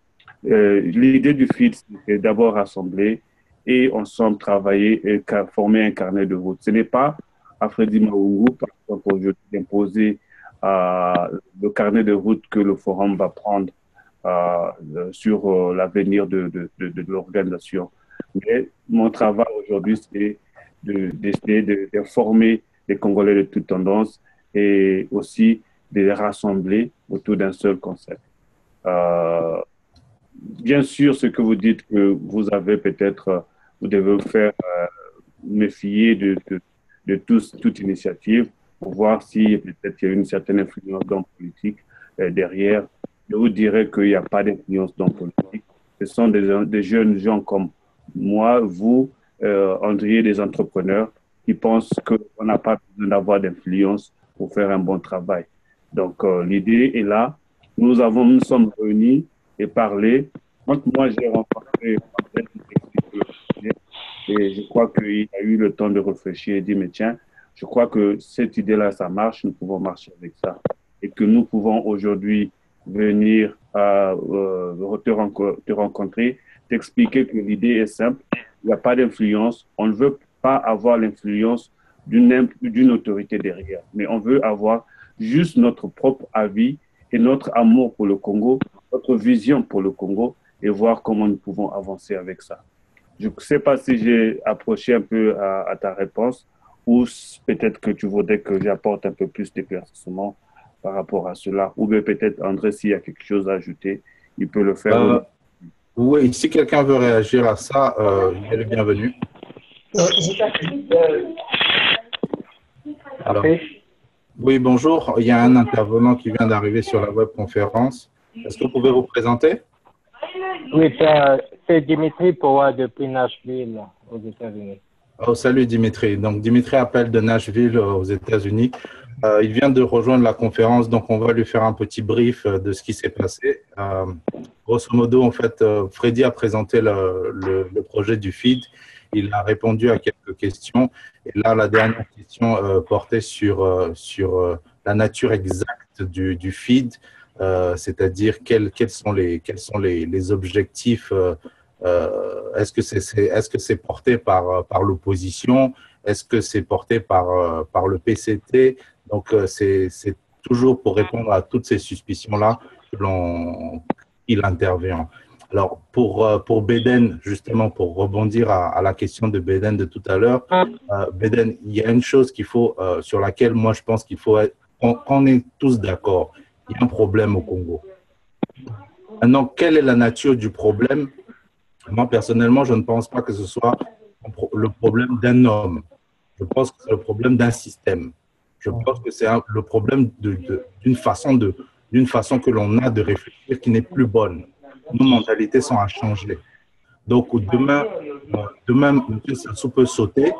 L'idée du FID, c'est d'abord rassembler et ensemble travailler et former un carnet de route. Ce n'est pas à Freddy Maungu, par exemple, aujourd'hui, d'imposer le carnet de route que le forum va prendre sur l'avenir de l'organisation. Mais mon travail aujourd'hui, c'est d'essayer de former les Congolais de toutes tendances et aussi de les rassembler autour d'un seul concept. Bien sûr, ce que vous dites que vous avez peut-être, vous devez faire méfier de toute initiative pour voir si peut-être il y a une certaine influence dans la politique derrière. Je vous dirais qu'il n'y a pas d'influence dans la politique. Ce sont des jeunes gens comme moi, vous, André, des entrepreneurs qui pensent qu'on n'a pas besoin d'avoir d'influence pour faire un bon travail. Donc, l'idée est là. Nous sommes réunis et parlé. Quand moi, j'ai rencontré et je crois qu'il a eu le temps de réfléchir et dit, mais tiens, je crois que cette idée-là, ça marche, nous pouvons marcher avec ça. Et que nous pouvons aujourd'hui venir te rencontrer, t'expliquer que l'idée est simple, il n'y a pas d'influence, on ne veut pas avoir l'influence d'une autorité derrière, mais on veut avoir juste notre propre avis et notre amour pour le Congo, notre vision pour le Congo et voir comment nous pouvons avancer avec ça. Je ne sais pas si j'ai approché un peu à ta réponse ou peut-être que tu voudrais que j'apporte un peu plus d'éclaircissement par rapport à cela. Ou bien peut-être, André, s'il y a quelque chose à ajouter, il peut le faire. Oui, si quelqu'un veut réagir à ça, il est le bienvenu. Alors, oui, bonjour. Il y a un intervenant qui vient d'arriver sur la webconférence. Est-ce que vous pouvez vous présenter? Oui, c'est Dimitri Powa depuis Nashville, aux États-Unis. Oh, salut Dimitri. Donc, Dimitri appelle de Nashville, aux États-Unis. Il vient de rejoindre la conférence, donc on va lui faire un petit brief de ce qui s'est passé. Grosso modo, en fait, Freddy a présenté le projet du FID. Il a répondu à quelques questions. Et là, la dernière question portait sur la nature exacte du FID, c'est-à-dire quels sont les objectifs. Est-ce que c'est porté par l'opposition? Est-ce que c'est porté par le PCT? Donc, c'est toujours pour répondre à toutes ces suspicions-là qu'il intervient. Alors, pour Béden, justement, pour rebondir à la question de Béden de tout à l'heure, Béden, il y a une chose sur laquelle moi, je pense qu'il faut qu'on est tous d'accord. Il y a un problème au Congo. Maintenant, quelle est la nature du problème? Moi, personnellement, je ne pense pas que ce soit le problème d'un homme. Je pense que c'est le problème d'un système. Je pense que c'est le problème d'une façon que l'on a de réfléchir qui n'est plus bonne. Nos mentalités sont à changer. Donc, demain, M. Sassou peut sauter.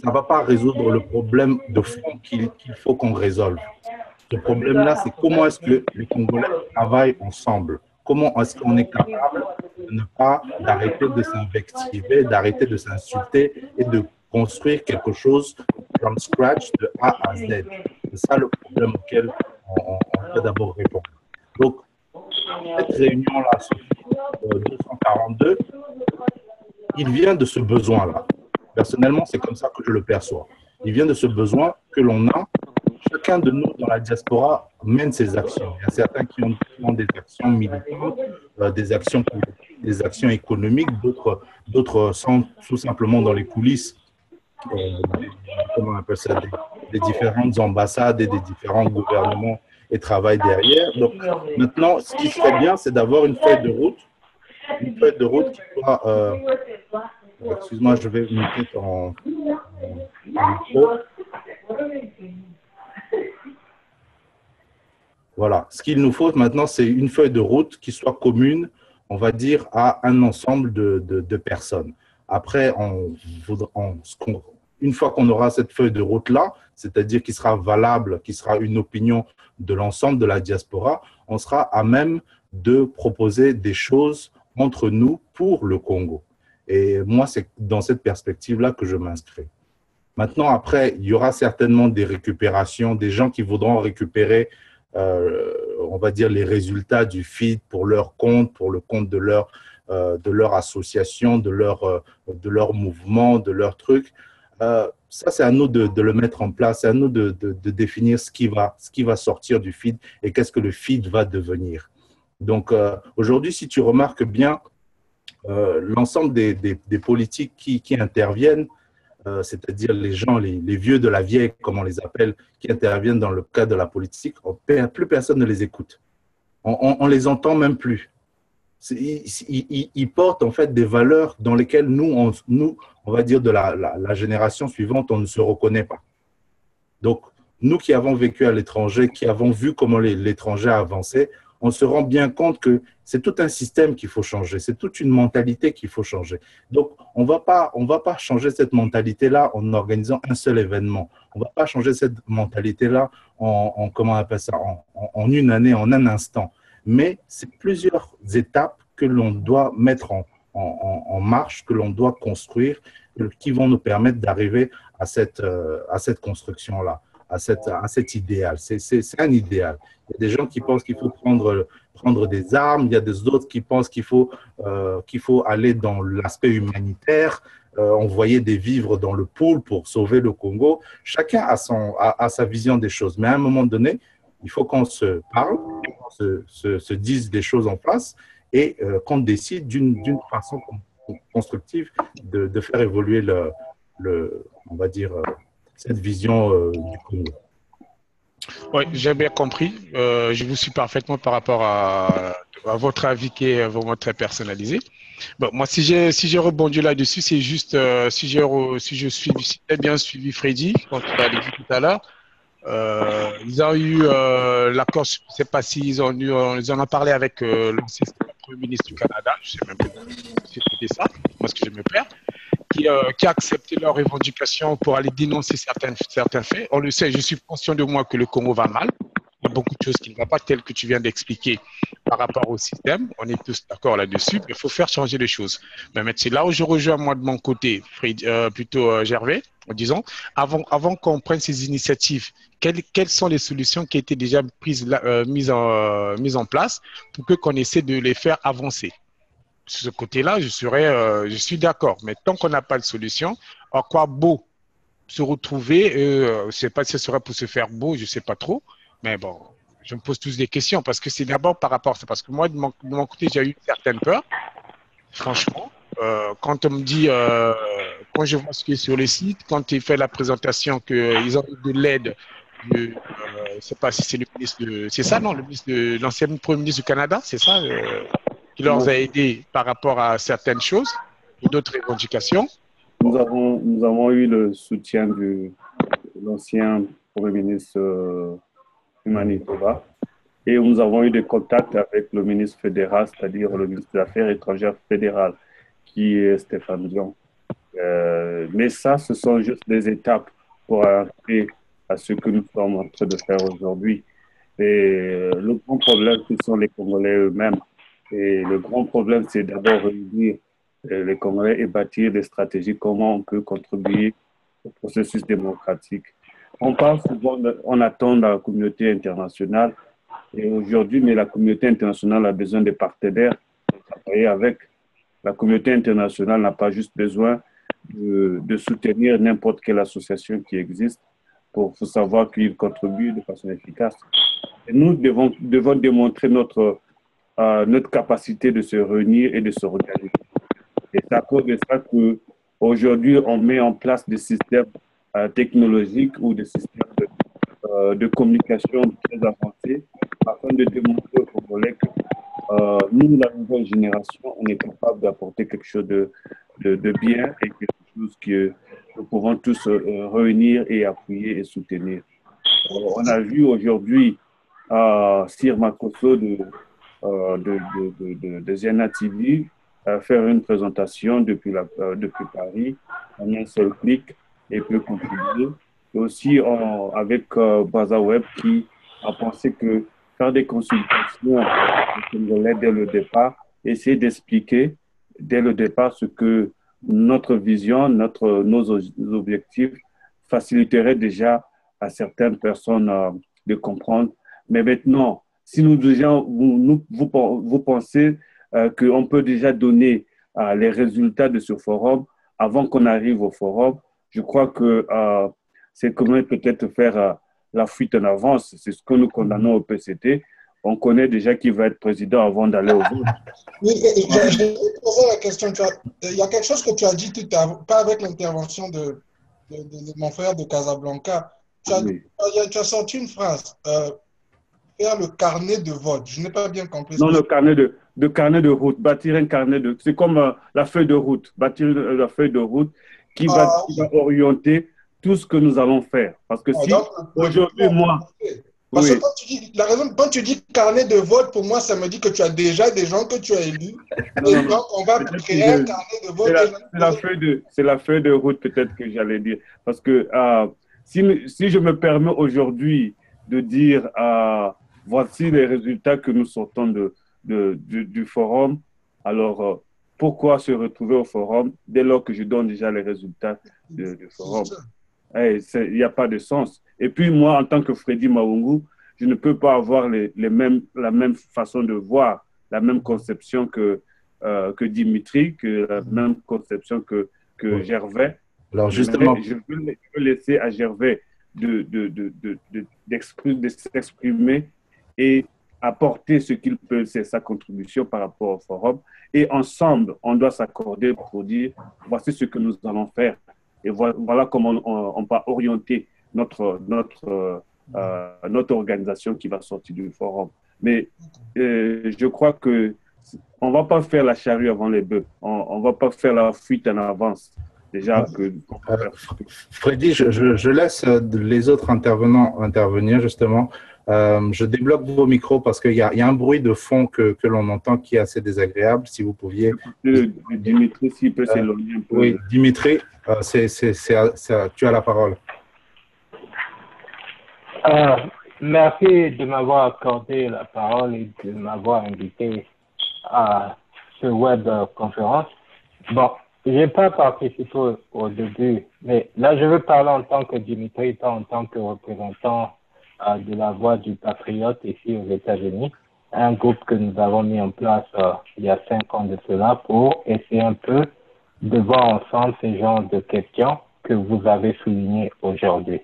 Ça ne va pas résoudre le problème de fond qu'il faut qu'on résolve. Ce problème-là, c'est comment est-ce que les Congolais travaillent ensemble. Comment est-ce qu'on est capable d'arrêter de s'invectiver, d'arrêter de s'insulter et de construire quelque chose from scratch de A à Z. C'est ça le problème auquel on doit d'abord répondre. Donc, cette réunion-là, 242, il vient de ce besoin-là. Personnellement, c'est comme ça que je le perçois. Il vient de ce besoin que l'on a. Chacun de nous dans la diaspora mène ses actions. Il y a certains qui ont des actions militantes, des actions politiques, des actions économiques, d'autres sont tout simplement dans les coulisses, comment on appelle ça, des différentes ambassades et des différents gouvernements et travaillent derrière. Donc maintenant, ce qui serait bien, c'est d'avoir une feuille de route qui soit... excuse-moi, je vais me mettre en micro. Voilà. Ce qu'il nous faut maintenant, c'est une feuille de route qui soit commune, on va dire, à un ensemble de personnes. Après, une fois qu'on aura cette feuille de route-là, c'est-à-dire qui sera valable, qui sera une opinion de l'ensemble de la diaspora, on sera à même de proposer des choses entre nous pour le Congo. Et moi, c'est dans cette perspective-là que je m'inscris. Maintenant, après, il y aura certainement des récupérations, des gens qui voudront récupérer, on va dire, les résultats du feed pour leur compte, pour le compte de leur association, de leur mouvement, de leur truc. Ça, c'est à nous de le mettre en place, c'est à nous de définir ce qui va sortir du feed et qu'est-ce que le feed va devenir. Donc, aujourd'hui, si tu remarques bien, l'ensemble des politiques qui interviennent, c'est-à-dire les gens, les vieux de la vieille, comme on les appelle, qui interviennent dans le cadre de la politique, plus personne ne les écoute. On les entend même plus. Ils portent en fait des valeurs dans lesquelles nous, on va dire de la génération suivante, on ne se reconnaît pas. Donc, nous qui avons vécu à l'étranger, qui avons vu comment l'étranger a avancé, on se rend bien compte que c'est tout un système qu'il faut changer, c'est toute une mentalité qu'il faut changer. Donc, on va pas changer cette mentalité-là en organisant un seul événement. On ne va pas changer cette mentalité-là comment on appelle ça, en une année, en un instant. Mais c'est plusieurs étapes que l'on doit mettre en marche, que l'on doit construire, qui vont nous permettre d'arriver à cette construction-là, à cet idéal. C'est un idéal. Il y a des gens qui pensent qu'il faut prendre des armes, il y a des autres qui pensent qu'il faut aller dans l'aspect humanitaire, envoyer des vivres dans le pool pour sauver le Congo. Chacun a sa vision des choses. Mais à un moment donné, il faut qu'on se parle, qu'on se dise des choses en face et qu'on décide d'une façon constructive de faire évoluer on va dire, cette vision du Congo. Oui, j'ai bien compris. Je vous suis parfaitement par rapport à votre avis qui est vraiment très personnalisé. Bon, moi, si j'ai rebondi là-dessus, c'est juste si j'ai bien suivi Freddy, quand tu as dit tout à l'heure, ils ont eu l'accord, je ne sais pas s'ils ils en ont parlé avec l'ancien Premier ministre du Canada, je ne sais même pas si c'était ça, moi ce que je me perds, qui a accepté leurs revendications pour aller dénoncer certains faits. On le sait, je suis conscient de moi que le Congo va mal. Il y a beaucoup de choses qui ne vont pas, telles que tu viens d'expliquer par rapport au système. On est tous d'accord là-dessus, mais il faut faire changer les choses. Mais c'est là où je rejoins moi de mon côté, Gervais, en disant, avant qu'on prenne ces initiatives, quelles sont les solutions qui étaient déjà mises en place pour qu'on essaie de les faire avancer? Sur ce côté-là, je suis d'accord. Mais tant qu'on n'a pas de solution, à quoi beau se retrouver, je ne sais pas si ce serait pour se faire beau, je ne sais pas trop. Mais bon, je me pose tous des questions parce que c'est d'abord par rapport à ça. Parce que moi, de mon côté, j'ai eu une certaine peur. Franchement, quand on me dit, quand je vois ce qui est sur le site, quand il fait la présentation qu'ils ont eu de l'aide, je ne sais pas si c'est le ministre c'est ça, non, le ministre de l'ancien Premier ministre du Canada, c'est ça qui leur a aidé par rapport à certaines choses ou d'autres revendications. Nous avons eu le soutien de l'ancien Premier ministre Manitoba et nous avons eu des contacts avec le ministre fédéral, c'est-à-dire le ministre des Affaires étrangères fédéral, qui est Stéphane Dion. Mais ça, ce sont juste des étapes pour arriver à ce que nous sommes en train de faire aujourd'hui. Et le grand problème, ce sont les Congolais eux-mêmes. Et le grand problème, c'est d'abord réunir les Congolais et bâtir des stratégies, comment on peut contribuer au processus démocratique. On parle souvent, on attend la communauté internationale et aujourd'hui, mais la communauté internationale a besoin de partenaires pour travailler avec. La communauté internationale n'a pas juste besoin de soutenir n'importe quelle association qui existe pour savoir qu'ils contribuent de façon efficace. Et nous devons démontrer notre capacité de se réunir et de se organiser. Et c'est à cause de ça qu'aujourd'hui, on met en place des systèmes technologiques ou des systèmes de communication très avancés afin de démontrer aux Congolais que nous, la nouvelle génération, on est capable d'apporter quelque chose de bien et quelque chose que nous pouvons tous réunir et appuyer et soutenir. On a vu aujourd'hui Sir Makosso de Ziana TV faire une présentation depuis Paris en un seul clic et peut contribuer. Et aussi avec BrazaWeb qui a pensé que faire des consultations dès le départ, essayer d'expliquer dès le départ ce que notre vision, nos objectifs faciliterait déjà à certaines personnes de comprendre. Mais maintenant, si vous pensez qu'on peut déjà donner les résultats de ce forum avant qu'on arrive au forum, je crois que c'est comment peut-être faire la fuite en avance. C'est ce que nous condamnons au PCT. On connaît déjà qui va être président avant d'aller au vote. Oui, je vais poser la question. Il y a quelque chose que tu as dit tout à l'heure, pas avec l'intervention de mon frère de Casablanca. Tu as sorti une phrase, faire le carnet de vote. Je n'ai pas bien compris. Non, le carnet de route, bâtir un carnet de... C'est comme la feuille de route, bâtir la feuille de route qui va orienter tout ce que nous allons faire. Parce que si aujourd'hui, moi... Parce que quand tu dis carnet de vote, pour moi, ça me dit que tu as déjà des gens que tu as élus. Et donc, on va créer un carnet de vote. C'est la feuille de route, peut-être que j'allais dire. Parce que si je me permets aujourd'hui de dire voici les résultats que nous sortons du forum, alors pourquoi se retrouver au forum dès lors que je donne déjà les résultats du forum? Il n'y a pas de sens. Et puis moi, en tant que Freddy Maungu, je ne peux pas avoir la même façon de voir, la même conception que Dimitri, que la même conception que Gervais. Alors justement, je veux laisser à Gervais de s'exprimer et apporter ce qu'il peut, c'est sa contribution par rapport au forum. Et ensemble, on doit s'accorder pour dire, voici ce que nous allons faire. Et voilà comment on va orienter notre organisation qui va sortir du forum. Mais je crois que on ne va pas faire la charrue avant les bœufs. On ne va pas faire la fuite en avance. Déjà que... Freddy, je laisse les autres intervenants intervenir justement. Je débloque vos micros parce qu'il y a un bruit de fond que l'on entend qui est assez désagréable. Si vous pouviez... Dimitri, s'il peut s'éloigner un peu. Oui, Dimitri, tu as la parole. Merci de m'avoir accordé la parole et de m'avoir invité à ce web conférence. Bon, je n'ai pas participé au début, mais là, je veux parler en tant que Dimitri, pas en tant que représentant de la Voix du Patriote ici aux États-Unis, un groupe que nous avons mis en place il y a 5 ans de cela pour essayer un peu de voir ensemble ces genres de questions que vous avez soulignées aujourd'hui.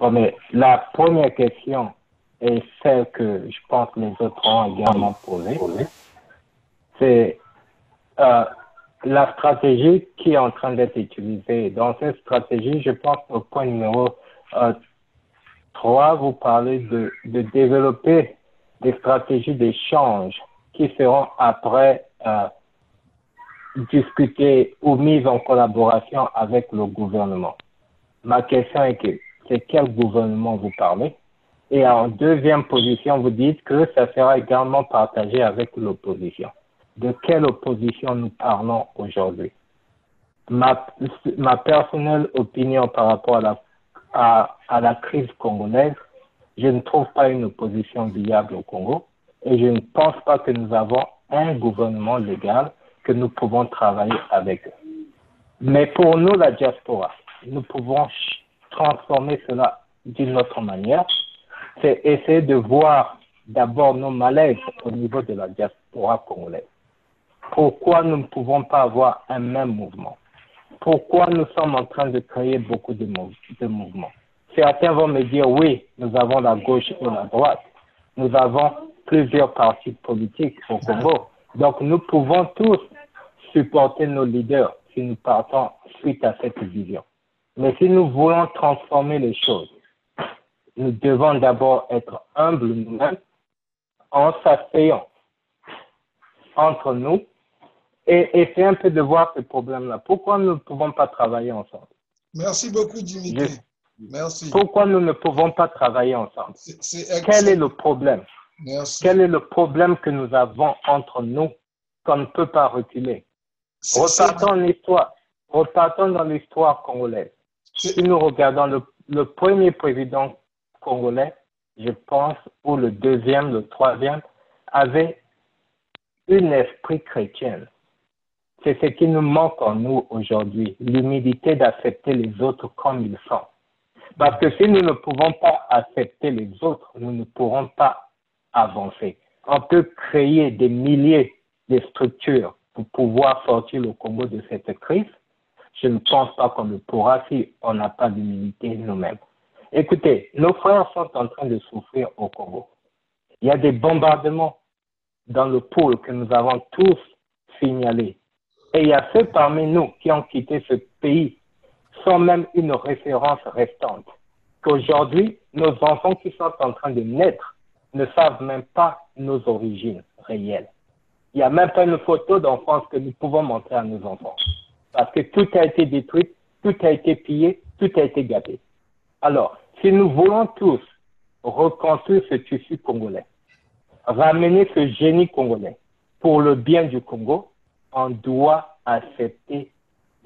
Bon, mais la première question est celle que je pense que les autres ont également posée. C'est la stratégie qui est en train d'être utilisée. Dans cette stratégie, je pense au point numéro 3, vous parlez de développer des stratégies d'échange qui seront après discutées ou mises en collaboration avec le gouvernement. Ma question est que c'est quel gouvernement vous parlez? Et en deuxième position, vous dites que ça sera également partagé avec l'opposition. De quelle opposition nous parlons aujourd'hui? Ma personnelle opinion par rapport à la crise congolaise, je ne trouve pas une opposition viable au Congo et je ne pense pas que nous avons un gouvernement légal que nous pouvons travailler avec eux. Mais pour nous, la diaspora, nous pouvons transformer cela d'une autre manière. C'est essayer de voir d'abord nos malaises au niveau de la diaspora congolaise. Pourquoi nous ne pouvons pas avoir un même mouvement? Pourquoi nous sommes en train de créer beaucoup de mouvements? Certains vont me dire, oui, nous avons la gauche et la droite. Nous avons plusieurs partis politiques au Congo. Donc, nous pouvons tous supporter nos leaders si nous partons suite à cette vision. Mais si nous voulons transformer les choses, nous devons d'abord être humbles nous-mêmes en s'asseyant entre nous et essayer un peu de voir ce problème-là. Pourquoi nous ne pouvons pas travailler ensemble? Merci beaucoup, Dimitri. Merci. Pourquoi nous ne pouvons pas travailler ensemble? Quel est le problème? Merci. Quel est le problème que nous avons entre nous qu'on ne peut pas reculer? Repartons dans l'histoire congolaise. Si nous regardons le premier président congolais, je pense, ou le deuxième, le troisième, avait un esprit chrétien. C'est ce qui nous manque en nous aujourd'hui, l'humilité d'accepter les autres comme ils sont. Parce que si nous ne pouvons pas accepter les autres, nous ne pourrons pas avancer. On peut créer des milliers de structures pour pouvoir sortir le Congo de cette crise. Je ne pense pas qu'on le pourra si on n'a pas d'humilité nous-mêmes. Écoutez, nos frères sont en train de souffrir au Congo. Il y a des bombardements dans le pôle que nous avons tous signalés. Et il y a ceux parmi nous qui ont quitté ce pays sans même une référence restante. Qu'aujourd'hui, nos enfants qui sont en train de naître ne savent même pas nos origines réelles. Il n'y a même pas une photo d'enfance que nous pouvons montrer à nos enfants. Parce que tout a été détruit, tout a été pillé, tout a été gâté. Alors, si nous voulons tous reconstruire ce tissu congolais, ramener ce génie congolais pour le bien du Congo, on doit accepter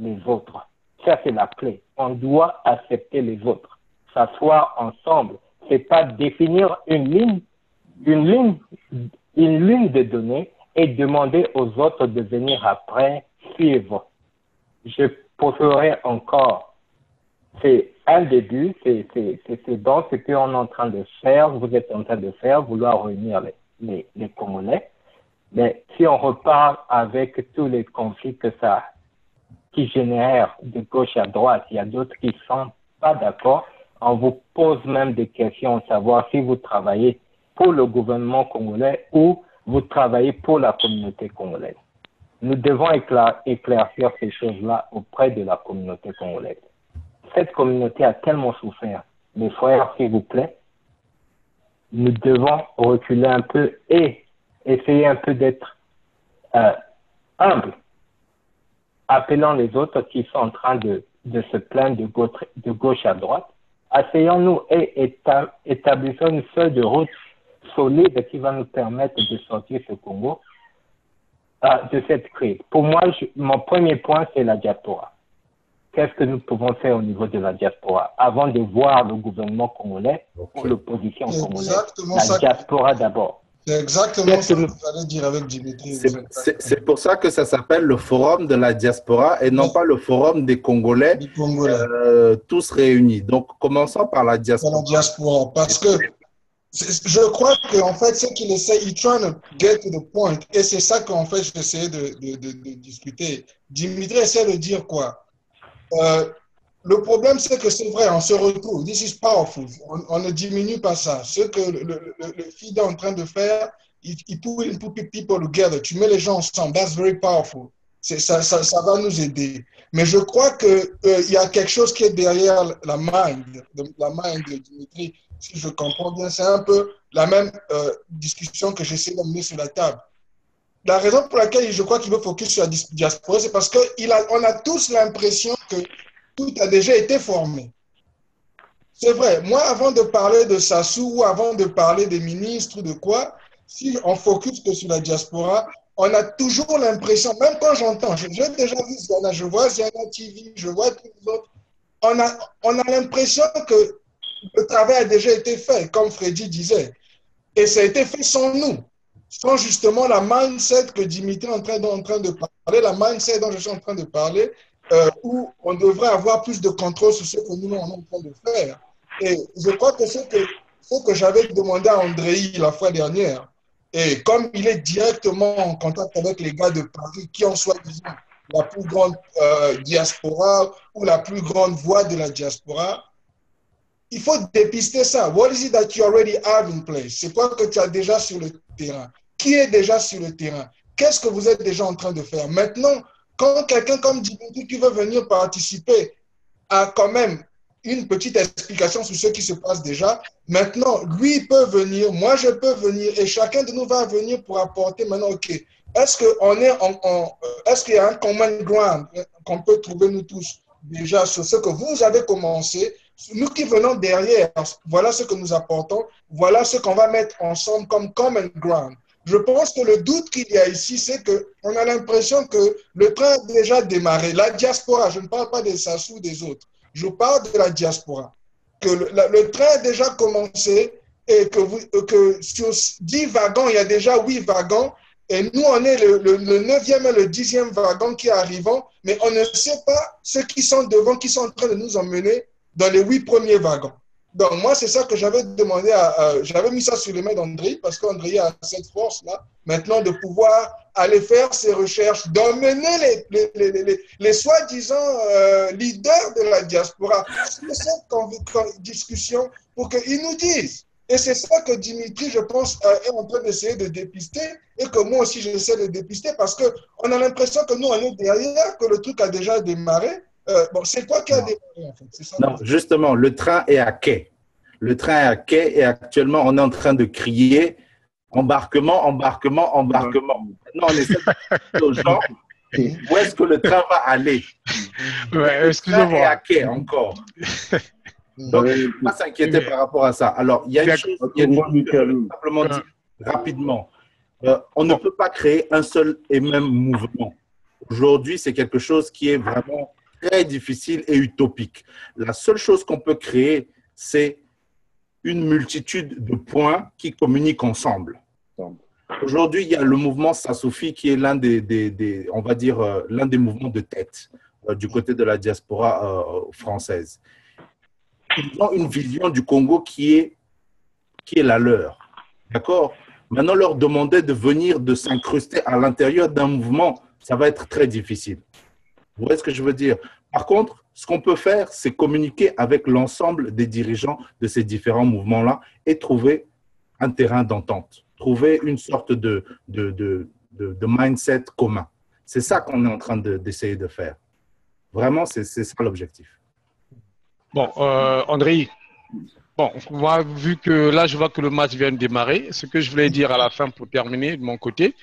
les autres. Ça, c'est la clé. On doit accepter les autres. S'asseoir ensemble. C'est pas définir une ligne de données et demander aux autres de venir après suivre. Je poserai encore. C'est un début, c'est bon ce qu'on est en train de faire, vous êtes en train de faire, vouloir réunir les Congolais. Mais si on repart avec tous les conflits qui génèrent de gauche à droite, il y a d'autres qui ne sont pas d'accord. On vous pose même des questions, savoir si vous travaillez pour le gouvernement congolais ou vous travaillez pour la communauté congolaise. Nous devons éclaircir ces choses-là auprès de la communauté congolaise. Cette communauté a tellement souffert. Mes frères, s'il vous plaît, nous devons reculer un peu et essayer un peu d'être humbles, appelant les autres qui sont en train de se plaindre de gauche à droite. Asseyons-nous et établissons une feuille de route solide qui va nous permettre de sortir ce Congo de cette crise. Pour moi, mon premier point, c'est la diaspora. Qu'est-ce que nous pouvons faire au niveau de la diaspora avant de voir le gouvernement congolais ou l'opposition congolaise? La diaspora d'abord. C'est exactement ce que vous allez dire avec Dimitri. C'est pour ça que ça s'appelle le forum de la diaspora et non pas le forum des Congolais, tous réunis. Donc, commençons par la diaspora. La diaspora, parce que je crois qu'en fait, ce qu'il essaie, il trying to get to the point. Et c'est ça qu'en fait, j'essayais de discuter. Dimitri essaie de dire quoi? Le problème, c'est que c'est vrai, on se retrouve. This is powerful. On ne diminue pas ça. Ce que le FIDA est en train de faire, il put people together. Tu mets les gens ensemble. That's very powerful. Ça va nous aider. Mais je crois qu'il y a quelque chose qui est derrière la mind de Dimitri. Si je comprends bien, c'est un peu la même discussion que j'essaie d'amener sur la table. La raison pour laquelle je crois qu'il veut focus sur la diaspora, c'est parce qu'on a tous l'impression que tout a déjà été formé. C'est vrai. Moi, avant de parler de Sassou ou avant de parler des ministres ou de quoi, si on focus que sur la diaspora, on a toujours l'impression, même quand j'entends, j'ai déjà vu Ziana, je vois Ziana TV, je vois tous les autres, on a l'impression que le travail a déjà été fait, comme Freddy disait. Et ça a été fait sans nous. Sans justement la mindset que Dimitri est en train de parler, la mindset dont je suis en train de parler, où on devrait avoir plus de contrôle sur ce que nous on est en train de faire. Et je crois que ce que j'avais demandé à Andrei la fois dernière, et comme il est directement en contact avec les gars de Paris qui ont soi-disant la plus grande diaspora ou la plus grande voix de la diaspora, il faut dépister ça. What is it that you already have in place? C'est quoi que tu as déjà sur le terrain? Qui est déjà sur le terrain? Qu'est-ce que vous êtes déjà en train de faire? Maintenant, quand quelqu'un comme Dimitri qui veut venir participer a quand même une petite explication sur ce qui se passe déjà, maintenant, lui peut venir, moi je peux venir et chacun de nous va venir pour apporter maintenant, OK, est-ce qu'il y a un common ground qu'on peut trouver nous tous déjà sur ce que vous avez commencé? Nous qui venons derrière, voilà ce que nous apportons, voilà ce qu'on va mettre ensemble comme common ground. Je pense que le doute qu'il y a ici, c'est qu'on a l'impression que le train a déjà démarré. La diaspora, je ne parle pas des Sassou, des autres. je parle de la diaspora. Que le train a déjà commencé et que sur 10 wagons, il y a déjà 8 wagons. Et nous, on est le 9e et le 10e wagon qui arrivent, mais on ne sait pas ceux qui sont devant, qui sont en train de nous emmener dans les 8 premiers wagons. Donc, moi, c'est ça que j'avais demandé j'avais mis ça sur les mains d'André, parce qu'André a cette force-là, maintenant, de pouvoir aller faire ses recherches, d'emmener les soi-disant leaders de la diaspora sur cette discussion pour qu'ils nous disent. Et c'est ça que Dimitri, je pense, est en train d'essayer de dépister et que moi aussi, j'essaie de dépister parce qu'on a l'impression que nous, on est derrière, que le truc a déjà démarré. Bon, c'est quoi qui a démarré, en fait? Ça, non, justement, le train est à quai. Le train est à quai et actuellement, on est en train de crier embarquement, embarquement, embarquement. Maintenant, on essaie de dire aux gens où est-ce que le train va aller. Ouais, excusez-moi. Le train est à quai encore. Donc, il ne faut pas s'inquiéter par rapport à ça. Alors, il y a une chose que je veux simplement dire rapidement. On ne peut pas créer un seul et même mouvement. Aujourd'hui, c'est quelque chose qui est vraiment très difficile et utopique. La seule chose qu'on peut créer, c'est une multitude de points qui communiquent ensemble. Aujourd'hui, il y a le mouvement Sassoufi qui est l'un on va dire, l'un des mouvements de tête du côté de la diaspora française. Ils ont une vision du Congo qui est la leur. D'accord? Maintenant, leur demander de venir, de s'incruster à l'intérieur d'un mouvement, ça va être très difficile. Vous voyez ce que je veux dire? Par contre, ce qu'on peut faire, c'est communiquer avec l'ensemble des dirigeants de ces différents mouvements-là et trouver un terrain d'entente, trouver une sorte de mindset commun. C'est ça qu'on est en train d'essayer de faire. Vraiment, c'est ça l'objectif. Bon, André, bon, moi, vu que là, je vois que le match vient de démarrer, ce que je voulais dire à la fin pour terminer de mon côté,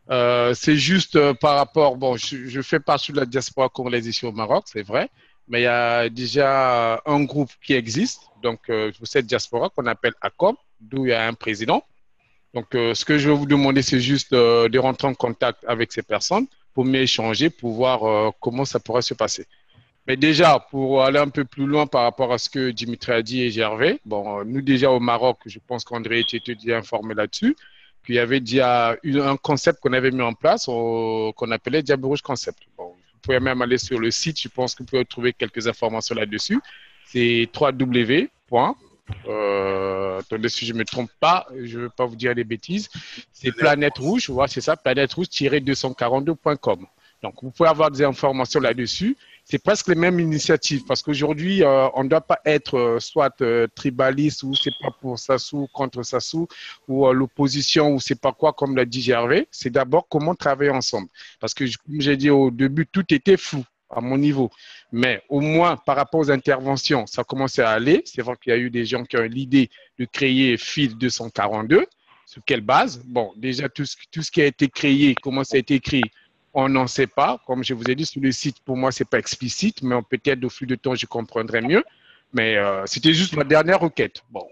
c'est juste par rapport, bon, je fais partie de la diaspora congolaise ici au Maroc, c'est vrai, mais il y a déjà un groupe qui existe, donc cette diaspora qu'on appelle ACOM, d'où il y a un président. Donc, ce que je vais vous demander, c'est juste de rentrer en contact avec ces personnes pour mieux échanger, pour voir comment ça pourrait se passer. Mais déjà, pour aller un peu plus loin par rapport à ce que Dimitri a dit et Gervais, bon, nous déjà au Maroc, je pense qu'André était déjà informé là-dessus, qu'il y avait déjà un concept qu'on avait mis en place, qu'on appelait Diable Rouge Concept. Bon, vous pouvez même aller sur le site, je pense que vous pouvez trouver quelques informations là-dessus. C'est www. Attendez, si je ne me trompe pas, je ne veux pas vous dire des bêtises. C'est Planète Rouge, ouais, c'est ça, Planète Rouge-242.com. Donc, vous pouvez avoir des informations là-dessus. C'est presque les mêmes initiatives parce qu'aujourd'hui, on ne doit pas être soit tribaliste ou c'est pas pour Sassou, contre Sassou ou l'opposition ou c'est pas quoi, comme l'a dit Gervais. C'est d'abord comment travailler ensemble. Parce que, comme j'ai dit au début, tout était flou à mon niveau. Mais au moins, par rapport aux interventions, ça commençait à aller. C'est vrai qu'il y a eu des gens qui ont eu l'idée de créer FIL 242. Sur quelle base? Bon, déjà, tout ce qui a été créé, comment ça a été écrit, on n'en sait pas. Comme je vous ai dit, sur le site, pour moi, ce n'est pas explicite, mais peut-être au fil du temps, je comprendrai mieux. Mais c'était juste ma dernière requête. Bon,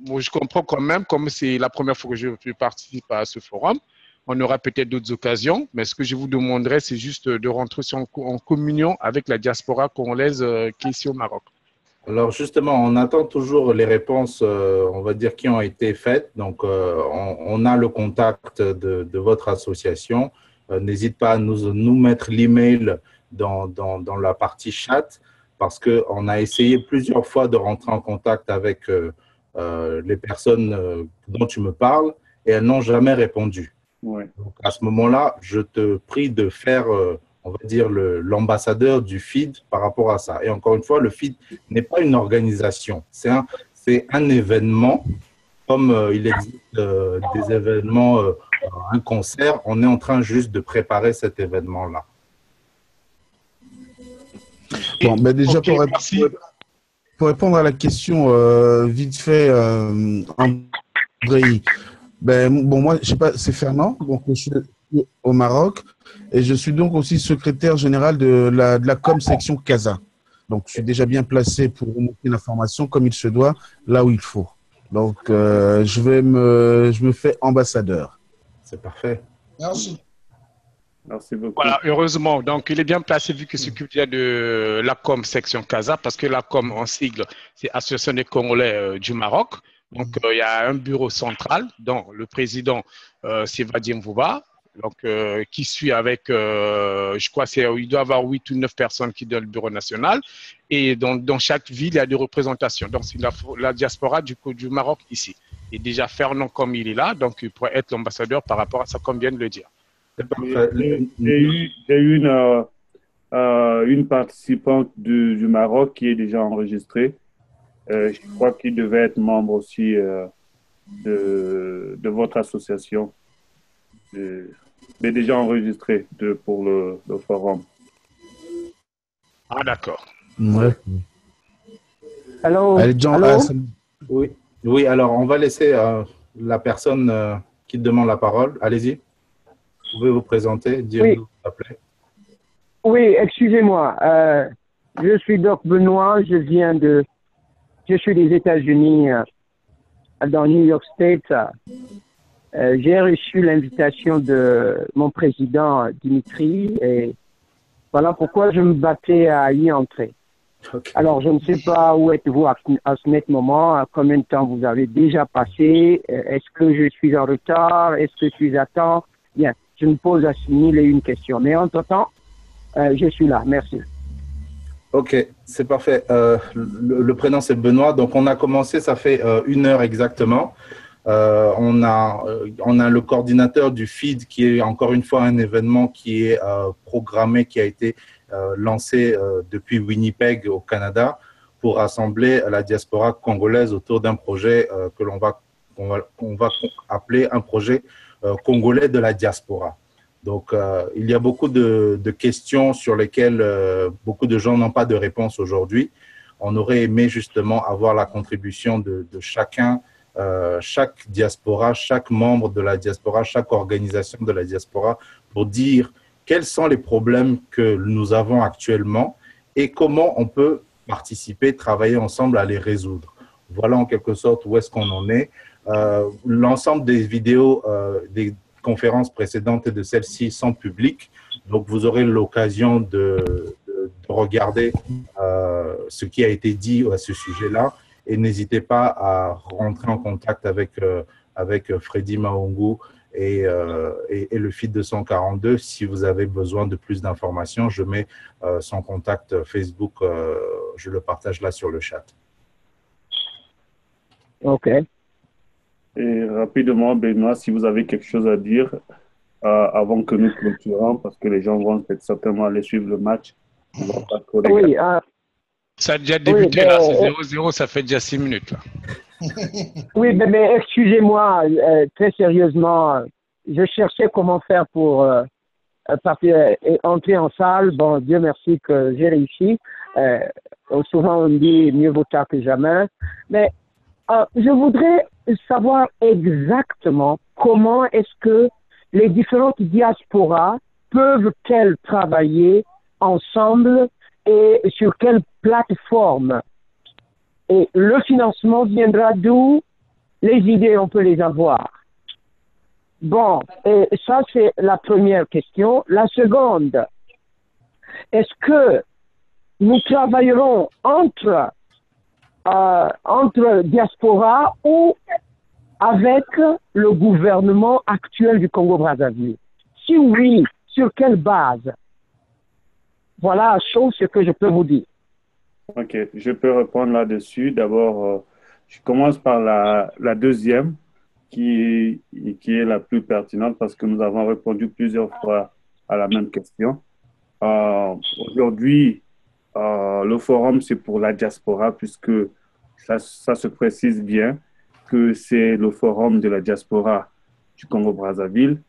moi, je comprends quand même, comme c'est la première fois que je participe à ce forum, on aura peut-être d'autres occasions, mais ce que je vous demanderai, c'est juste de rentrer en communion avec la diaspora congolaise qui est ici au Maroc. Alors justement, on attend toujours les réponses, on va dire, qui ont été faites. Donc, on a le contact de votre association. N'hésite pas à nous mettre l'email dans la partie chat parce qu'on a essayé plusieurs fois de rentrer en contact avec les personnes dont tu me parles et elles n'ont jamais répondu. Ouais. Donc, à ce moment-là, je te prie de faire, on va dire, l'ambassadeur du FID par rapport à ça. Et encore une fois, le FID n'est pas une organisation, c'est un événement. Comme il existe des événements, un concert, on est en train juste de préparer cet événement-là. Bon, ben déjà, okay, pour répondre à la question vite fait, André, ben, bon, moi, je sais pas, c'est Fernand, donc je suis au Maroc et je suis donc aussi secrétaire général de la com section Casa. Donc, je suis déjà bien placé pour remonter l'information comme il se doit, là où il faut. Donc, je me fais ambassadeur. C'est parfait. Merci. Merci beaucoup. Voilà, heureusement. Donc, il est bien placé vu qu'il s'occupe déjà de l'ACOM section Casa, parce que l'ACOM, en sigle, c'est Association des Congolais du Maroc. Donc, il y a un bureau central dont le président, c'est Vadim Vouba, donc, qui suit avec, je crois, il doit y avoir 8 ou 9 personnes qui donnent le bureau national. Et dans chaque ville, il y a des représentations. Donc, c'est la diaspora du Maroc ici. Et déjà, Fernand, comme il est là, donc il pourrait être l'ambassadeur par rapport à ça, comme vient de le dire. J'ai eu une participante du Maroc qui est déjà enregistrée. Je crois qu'il devait être membre aussi de votre association. Mais déjà enregistré pour le forum. Ah, d'accord. Ouais. Allô? Allez, Jean, Allô? Oui. Oui, alors on va laisser la personne qui demande la parole. Allez-y. Vous pouvez vous présenter, dire Oui. d'où vous appelez. Oui, excusez-moi. Je suis Doc Benoît. Je suis des États-Unis, dans New York State. J'ai reçu l'invitation de mon président Dimitri et voilà pourquoi je me battais à y entrer. Okay. Alors, je ne sais pas où êtes-vous à ce moment, à combien de temps vous avez déjà passé, est-ce que je suis en retard, est-ce que je suis à temps? Bien, je me pose à 1001 questions, mais entre-temps, je suis là, merci. Ok, c'est parfait. Le prénom c'est Benoît, donc on a commencé, ça fait 1 heure exactement. On a le coordinateur du FID qui est encore une fois un événement qui est programmé, qui a été lancé depuis Winnipeg au Canada pour rassembler la diaspora congolaise autour d'un projet qu'on va appeler un projet congolais de la diaspora. Donc, il y a beaucoup de questions sur lesquelles beaucoup de gens n'ont pas de réponse aujourd'hui. On aurait aimé justement avoir la contribution de chacun, chaque diaspora, chaque membre de la diaspora, chaque organisation de la diaspora pour dire quels sont les problèmes que nous avons actuellement et comment on peut participer, travailler ensemble à les résoudre. Voilà en quelque sorte où est-ce qu'on en est. L'ensemble des vidéos des conférences précédentes et de celles-ci sont publiques, donc vous aurez l'occasion de regarder ce qui a été dit à ce sujet-là et n'hésitez pas à rentrer en contact avec Freddy Mahungu et le FID 242 si vous avez besoin de plus d'informations. Je mets son contact Facebook, je le partage là sur le chat. Ok. Et rapidement, Benoît, si vous avez quelque chose à dire avant que nous clôturons, parce que les gens vont certainement aller suivre le match. Oui, ça a déjà débuté, là, c'est 0-0, ça fait déjà 6 minutes. Là. Oui, mais excusez-moi, très sérieusement, je cherchais comment faire pour entrer en salle. Bon, Dieu merci que j'ai réussi. Souvent, on dit mieux vaut tard que jamais. Mais je voudrais savoir exactement comment est-ce que les différentes diasporas peuvent-elles travailler ensemble et sur quelle plateforme. Et le financement viendra d'où? Les idées, on peut les avoir. Bon, et ça c'est la première question. La seconde, est-ce que nous travaillerons entre diaspora ou avec le gouvernement actuel du Congo-Brazzaville? Si oui, sur quelle base? Voilà chose ce que je peux vous dire. Ok, je peux répondre là-dessus. D'abord, je commence par la deuxième qui est la plus pertinente parce que nous avons répondu plusieurs fois à la même question. Aujourd'hui, le forum, c'est pour la diaspora puisque ça se précise bien que c'est le forum de la diaspora du Congo-Brazzaville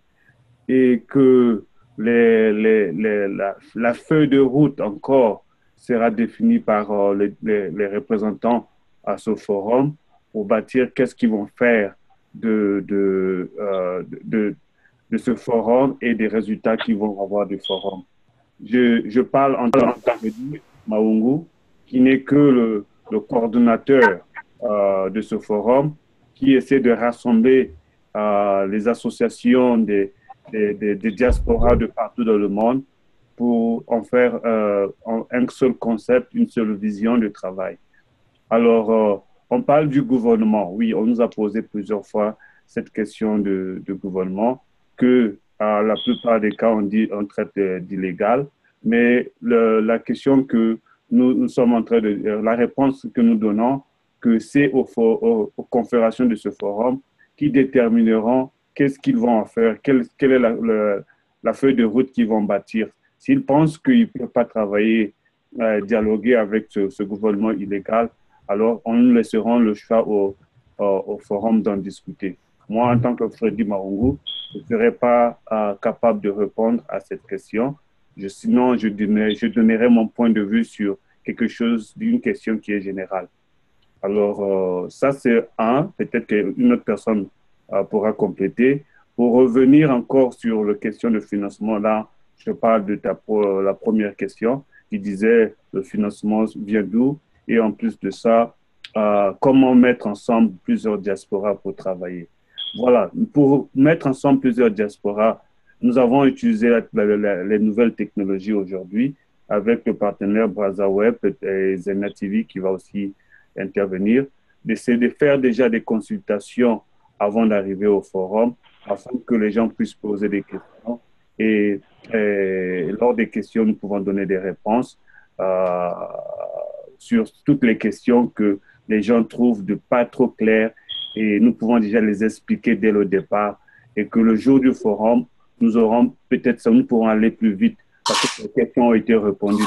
et que la feuille de route encore sera définie par les représentants à ce forum pour bâtir qu'est-ce qu'ils vont faire de ce forum et des résultats qu'ils vont avoir du forum. Je parle en tant que Mahungu, qui n'est que le coordonnateur de ce forum, qui essaie de rassembler les associations des des diasporas de partout dans le monde pour en faire un seul concept, une seule vision de travail. Alors, on parle du gouvernement. Oui, on nous a posé plusieurs fois cette question de gouvernement que la plupart des cas, on traite d'illégal. Mais la question que nous sommes en train de... la réponse que nous donnons, que c'est aux confédérations de ce forum qui détermineront qu'est-ce qu'ils vont en faire, quelle est la feuille de route qu'ils vont bâtir. S'ils pensent qu'ils ne peuvent pas travailler, dialoguer avec ce gouvernement illégal, alors on nous laisserons le choix au forum d'en discuter. Moi, en tant que Freddy Marungu, je ne serais pas capable de répondre à cette question. Sinon, je donnerai mon point de vue sur d'une question qui est générale. Alors, ça, c'est peut-être qu'une autre personne pourra compléter. Pour revenir encore sur la question de financement, là, je parle de la première question qui disait le financement vient d'où et en plus de ça, comment mettre ensemble plusieurs diasporas pour travailler. Voilà, pour mettre ensemble plusieurs diasporas, nous avons utilisé les nouvelles technologies aujourd'hui avec le partenaire BrazaWeb et Zena TV qui va aussi intervenir, d'essayer de faire déjà des consultations avant d'arriver au forum, afin que les gens puissent poser des questions. Et lors des questions, nous pouvons donner des réponses sur toutes les questions que les gens trouvent pas trop claires. Et nous pouvons déjà les expliquer dès le départ. Et que le jour du forum, nous pourrons aller plus vite parce que les questions ont été répondues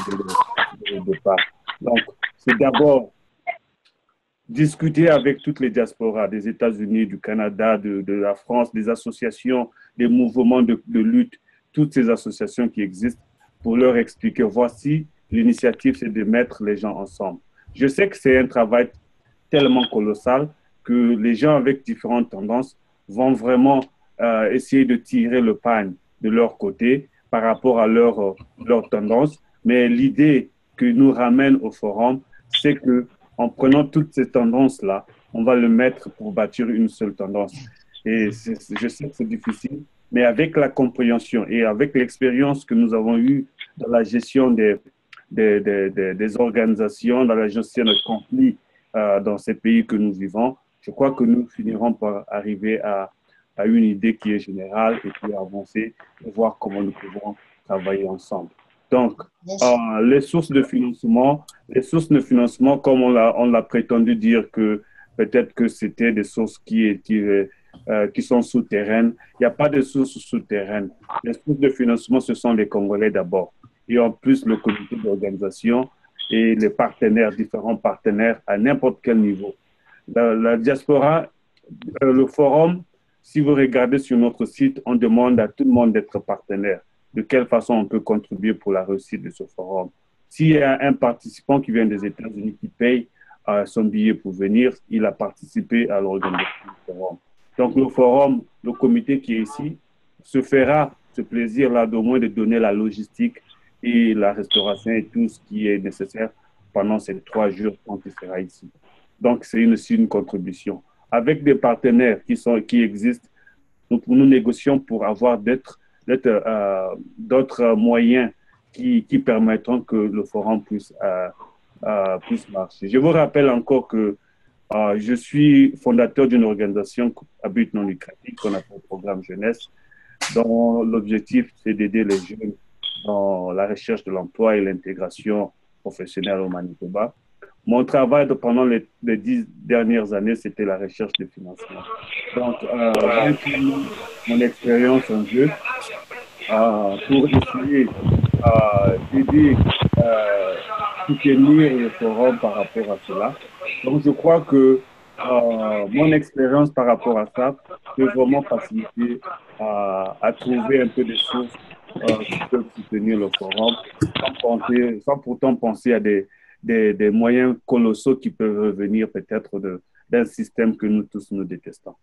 dès le départ. Donc, c'est d'abord discuter avec toutes les diasporas des États-Unis, du Canada, de la France, des associations, des mouvements de lutte, toutes ces associations qui existent, pour leur expliquer, voici, l'initiative, c'est de mettre les gens ensemble. Je sais que c'est un travail tellement colossal que les gens avec différentes tendances vont vraiment essayer de tirer le pagne de leur côté par rapport à leur tendance. Mais l'idée que nous ramène au forum, c'est que en prenant toutes ces tendances-là, on va le mettre pour bâtir une seule tendance. Et je sais que c'est difficile, mais avec la compréhension et avec l'expérience que nous avons eue dans la gestion des organisations, dans la gestion des conflits dans ces pays que nous vivons, je crois que nous finirons par arriver à une idée qui est générale et puis avancer et voir comment nous pouvons travailler ensemble. Donc, les sources de financement, comme on l'a prétendu dire que peut-être que c'était des sources qui sont souterraines. Il n'y a pas de sources souterraines. Les sources de financement, ce sont les Congolais d'abord. Et en plus, le comité d'organisation et les partenaires, différents partenaires à n'importe quel niveau. La diaspora, le forum, si vous regardez sur notre site, on demande à tout le monde d'être partenaire. De quelle façon on peut contribuer pour la réussite de ce forum. S'il y a un participant qui vient des États-Unis qui paye son billet pour venir, il a participé à l'organisation du forum. Donc le forum, le comité qui est ici, se fera ce plaisir-là d'au moins de donner la logistique et la restauration et tout ce qui est nécessaire pendant ces 3 jours quand il sera ici. Donc c'est aussi une contribution. Avec des partenaires qui existent, nous négocions pour avoir d'autres moyens qui permettront que le forum puisse marcher. Je vous rappelle encore que je suis fondateur d'une organisation à but non lucratif qu'on appelle Programme Jeunesse, dont l'objectif c'est d'aider les jeunes dans la recherche de l'emploi et l'intégration professionnelle au Manitoba. Mon travail pendant les 10 dernières années, c'était la recherche de financement. Donc, mon expérience en jeu pour essayer d'aider, soutenir le forum par rapport à cela. Donc, je crois que mon expérience par rapport à ça peut vraiment faciliter à trouver un peu des sources qui peuvent soutenir le forum sans pourtant penser à des moyens colossaux qui peuvent revenir peut-être d'un système que nous tous nous détestons.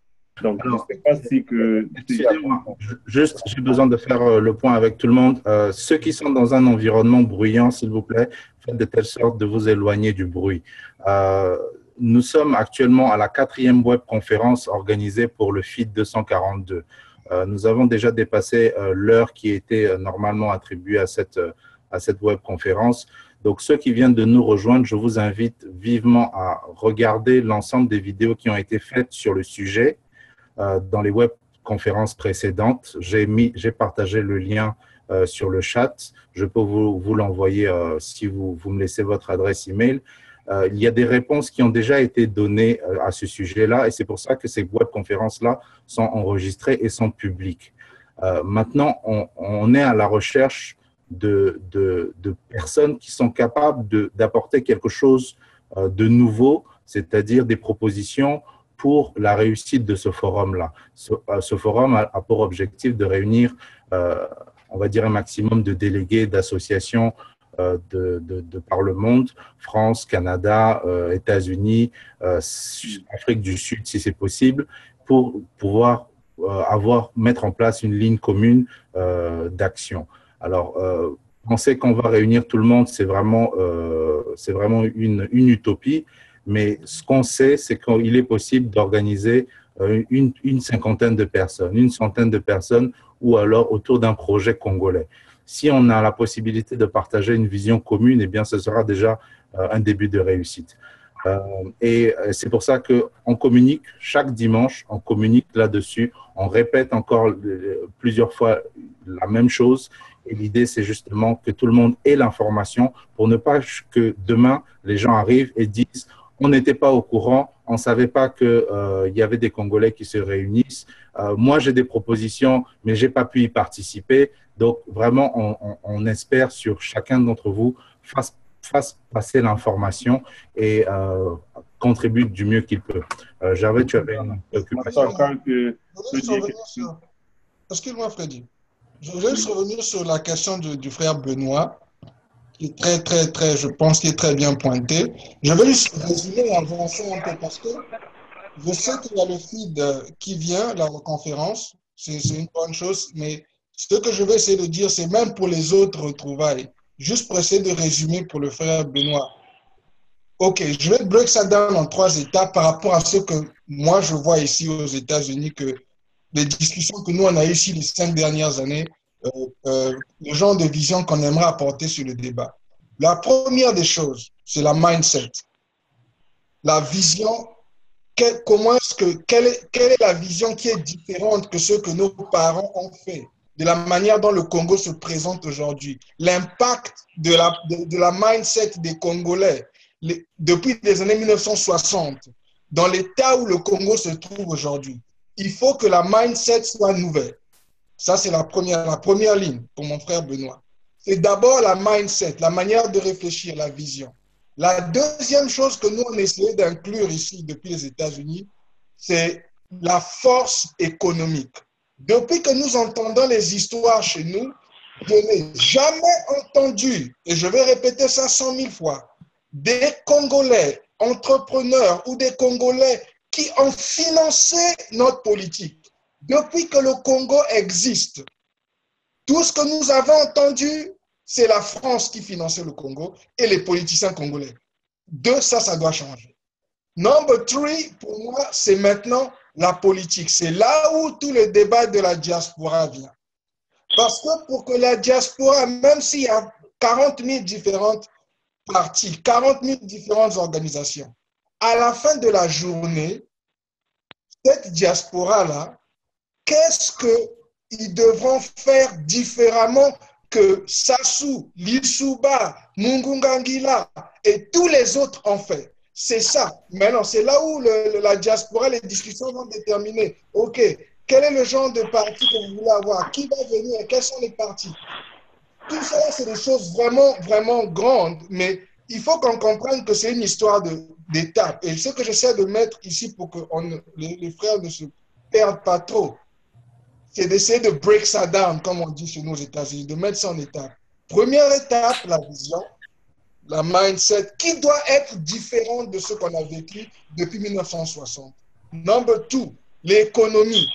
Donc, alors, je ne sais pas si que... Juste, j'ai besoin de faire le point avec tout le monde. Ceux qui sont dans un environnement bruyant, s'il vous plaît, faites de telle sorte de vous éloigner du bruit. Nous sommes actuellement à la 4e web conférence organisée pour le FIT 242. Nous avons déjà dépassé l'heure qui était normalement attribuée à cette webconférence. Donc, ceux qui viennent de nous rejoindre, je vous invite vivement à regarder l'ensemble des vidéos qui ont été faites sur le sujet dans les webconférences précédentes. J'ai partagé le lien sur le chat. Je peux vous l'envoyer si vous me laissez votre adresse email. Il y a des réponses qui ont déjà été données à ce sujet-là et c'est pour ça que ces webconférences-là sont enregistrées et sont publiques. Maintenant, on est à la recherche de personnes qui sont capables d'apporter quelque chose de nouveau, c'est-à-dire des propositions pour la réussite de ce forum-là. Ce forum a pour objectif de réunir, on va dire, un maximum de délégués d'associations de par le monde, France, Canada, États-Unis, Afrique du Sud, si c'est possible, pour pouvoir mettre en place une ligne commune d'action. Alors, penser qu'on va réunir tout le monde, c'est vraiment une utopie, mais ce qu'on sait, c'est qu'il est possible d'organiser une cinquantaine de personnes, une centaine de personnes, ou alors autour d'un projet congolais. Si on a la possibilité de partager une vision commune, eh bien, ce sera déjà un début de réussite. Et c'est pour ça qu'on communique chaque dimanche, on communique là-dessus, on répète encore plusieurs fois la même chose. Et l'idée, c'est justement que tout le monde ait l'information pour ne pas que demain, les gens arrivent et disent « on n'était pas au courant, on ne savait pas qu'il y avait des Congolais qui se réunissent. Moi, j'ai des propositions, mais je n'ai pas pu y participer. » Donc, vraiment, on espère sur chacun d'entre vous fasse passer l'information et contribue du mieux qu'il peut. Gervais, tu avais une préoccupation. Excuse-moi, Freddy. Je voulais juste revenir sur la question du frère Benoît, qui est je pense, qui est très bien pointé. Je vais juste résumer et avancer un peu parce que je sais qu'il y a le feed qui vient, la conférence, c'est une bonne chose, mais ce que je vais essayer de dire, c'est même pour les autres retrouvailles, juste pour essayer de résumer pour le frère Benoît. Ok, je vais break ça down en 3 étapes par rapport à ce que moi je vois ici aux États-Unis, que les discussions que nous on a eues ici les 5 dernières années, le genre de vision qu'on aimerait apporter sur le débat. La première des choses, c'est la mindset. La vision, quelle est la vision qui est différente que ce que nos parents ont fait, de la manière dont le Congo se présente aujourd'hui, l'impact de la mindset des Congolais depuis les années 1960, dans l'état où le Congo se trouve aujourd'hui. Il faut que la mindset soit nouvelle. Ça, c'est la première ligne pour mon frère Benoît. C'est d'abord la mindset, la manière de réfléchir, la vision. La deuxième chose que nous, on essayé d'inclure ici depuis les États-Unis, c'est la force économique. Depuis que nous entendons les histoires chez nous, je n'ai jamais entendu, et je vais répéter ça 100 000 fois, des Congolais entrepreneurs ou des Congolais qui ont financé notre politique. Depuis que le Congo existe, tout ce que nous avons entendu, c'est la France qui finançait le Congo et les politiciens congolais. Ça doit changer. Number 3, pour moi, c'est maintenant la politique. C'est là où tout le débat de la diaspora vient. Parce que pour que la diaspora, même s'il y a 40 000 différentes partis, 40 000 différentes organisations, à la fin de la journée, cette diaspora-là, qu'est-ce qu'ils devront faire différemment que Sassou, Lissouba, Mungungangila et tous les autres ont fait? C'est ça. Maintenant, c'est là où la diaspora, les discussions vont déterminer. OK, quel est le genre de parti que vous voulez avoir? Qui va venir? Quels sont les partis? Tout ça, c'est des choses vraiment, vraiment grandes, mais il faut qu'on comprenne que c'est une histoire d'étapes. Et ce que j'essaie de mettre ici pour que les frères ne se perdent pas trop, c'est d'essayer de break ça down, comme on dit chez nous aux États-Unis, de mettre ça en étapes. Première étape, la vision, la mindset, qui doit être différente de ce qu'on a vécu depuis 1960. Number 2, l'économie.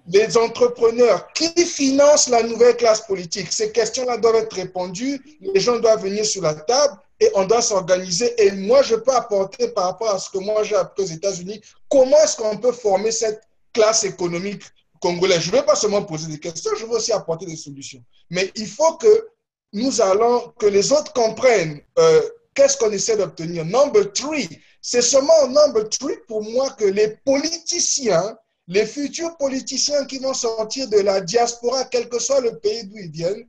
Les entrepreneurs qui financent la nouvelle classe politique. Ces questions-là doivent être répondues, les gens doivent venir sur la table et on doit s'organiser. Et moi, je peux apporter par rapport à ce que moi j'ai appris aux États-Unis, comment est-ce qu'on peut former cette classe économique Congolais. Je ne veux pas seulement poser des questions, je veux aussi apporter des solutions. Mais il faut que que les autres comprennent qu'est-ce qu'on essaie d'obtenir. Number 3, c'est seulement au number 3 pour moi que les politiciens, les futurs politiciens qui vont sortir de la diaspora, quel que soit le pays d'où ils viennent,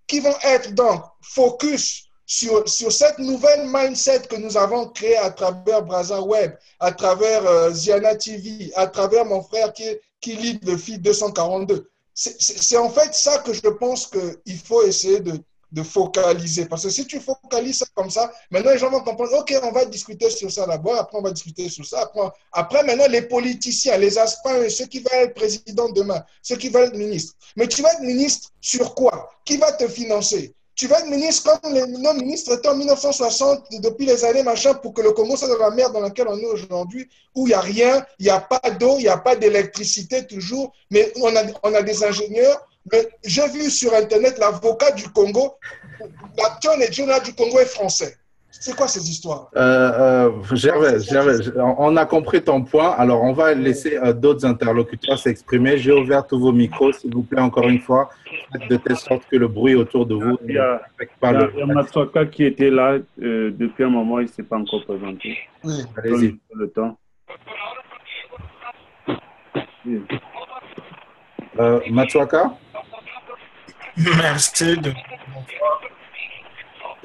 qui vont être donc focus sur cette nouvelle mindset que nous avons créée à travers Brazza Web, à travers Ziana TV, à travers mon frère qui lead le feed 242. C'est en fait ça que je pense qu'il faut essayer de focaliser. Parce que si tu focalises ça comme ça, maintenant les gens vont comprendre, OK, on va discuter sur ça d'abord, après on va discuter sur ça, après maintenant les politiciens, les aspirants, ceux qui veulent être président demain, ceux qui veulent être ministre. Mais tu vas être ministre sur quoi? Qui va te financer? Tu vas être ministre comme nos ministres étaient en 1960, depuis les années machin, pour que le Congo soit dans la merde dans laquelle on est aujourd'hui, où il n'y a rien, il n'y a pas d'eau, il n'y a pas d'électricité toujours, mais on a des ingénieurs. J'ai vu sur Internet l'avocat du Congo, l'attorney général du Congo est français. C'est quoi ces histoires? Gervais, on a compris ton point. Alors, on va laisser d'autres interlocuteurs s'exprimer. J'ai ouvert tous vos micros, s'il vous plaît, encore une fois. Faites de telle sorte que le bruit autour de vous il y a Matsuaka qui était là depuis un moment, il ne s'est pas encore présenté. Oui. Allez-y. Le temps. Oui. Matsuaka? Merci de...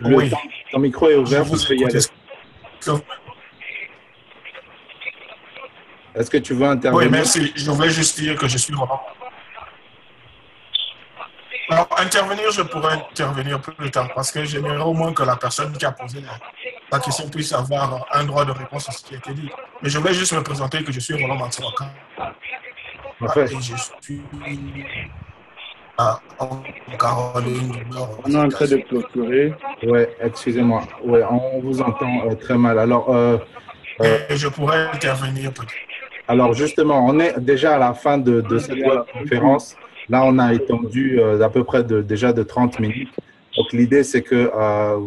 Oui. Ton micro est ouvert, vous pouvez y aller. Est-ce que tu veux intervenir? Oui, merci. Je voulais juste dire que je suis vraiment... Alors, intervenir, je pourrais intervenir plus tard parce que j'aimerais au moins que la personne qui a posé la question puisse avoir un droit de réponse à ce qui a été dit. Mais je voulais juste me présenter que je suis Roland Matsuaka. Parfait. Et je suis en Caroline du Nord. On est en train de clôturer. Oui, excusez-moi. Ouais, on vous entend très mal. Alors, je pourrais intervenir peut-être. Alors, justement, on est déjà à la fin de cette conférence. Là, on a étendu d'à peu près déjà de 30 minutes. Donc, l'idée, c'est que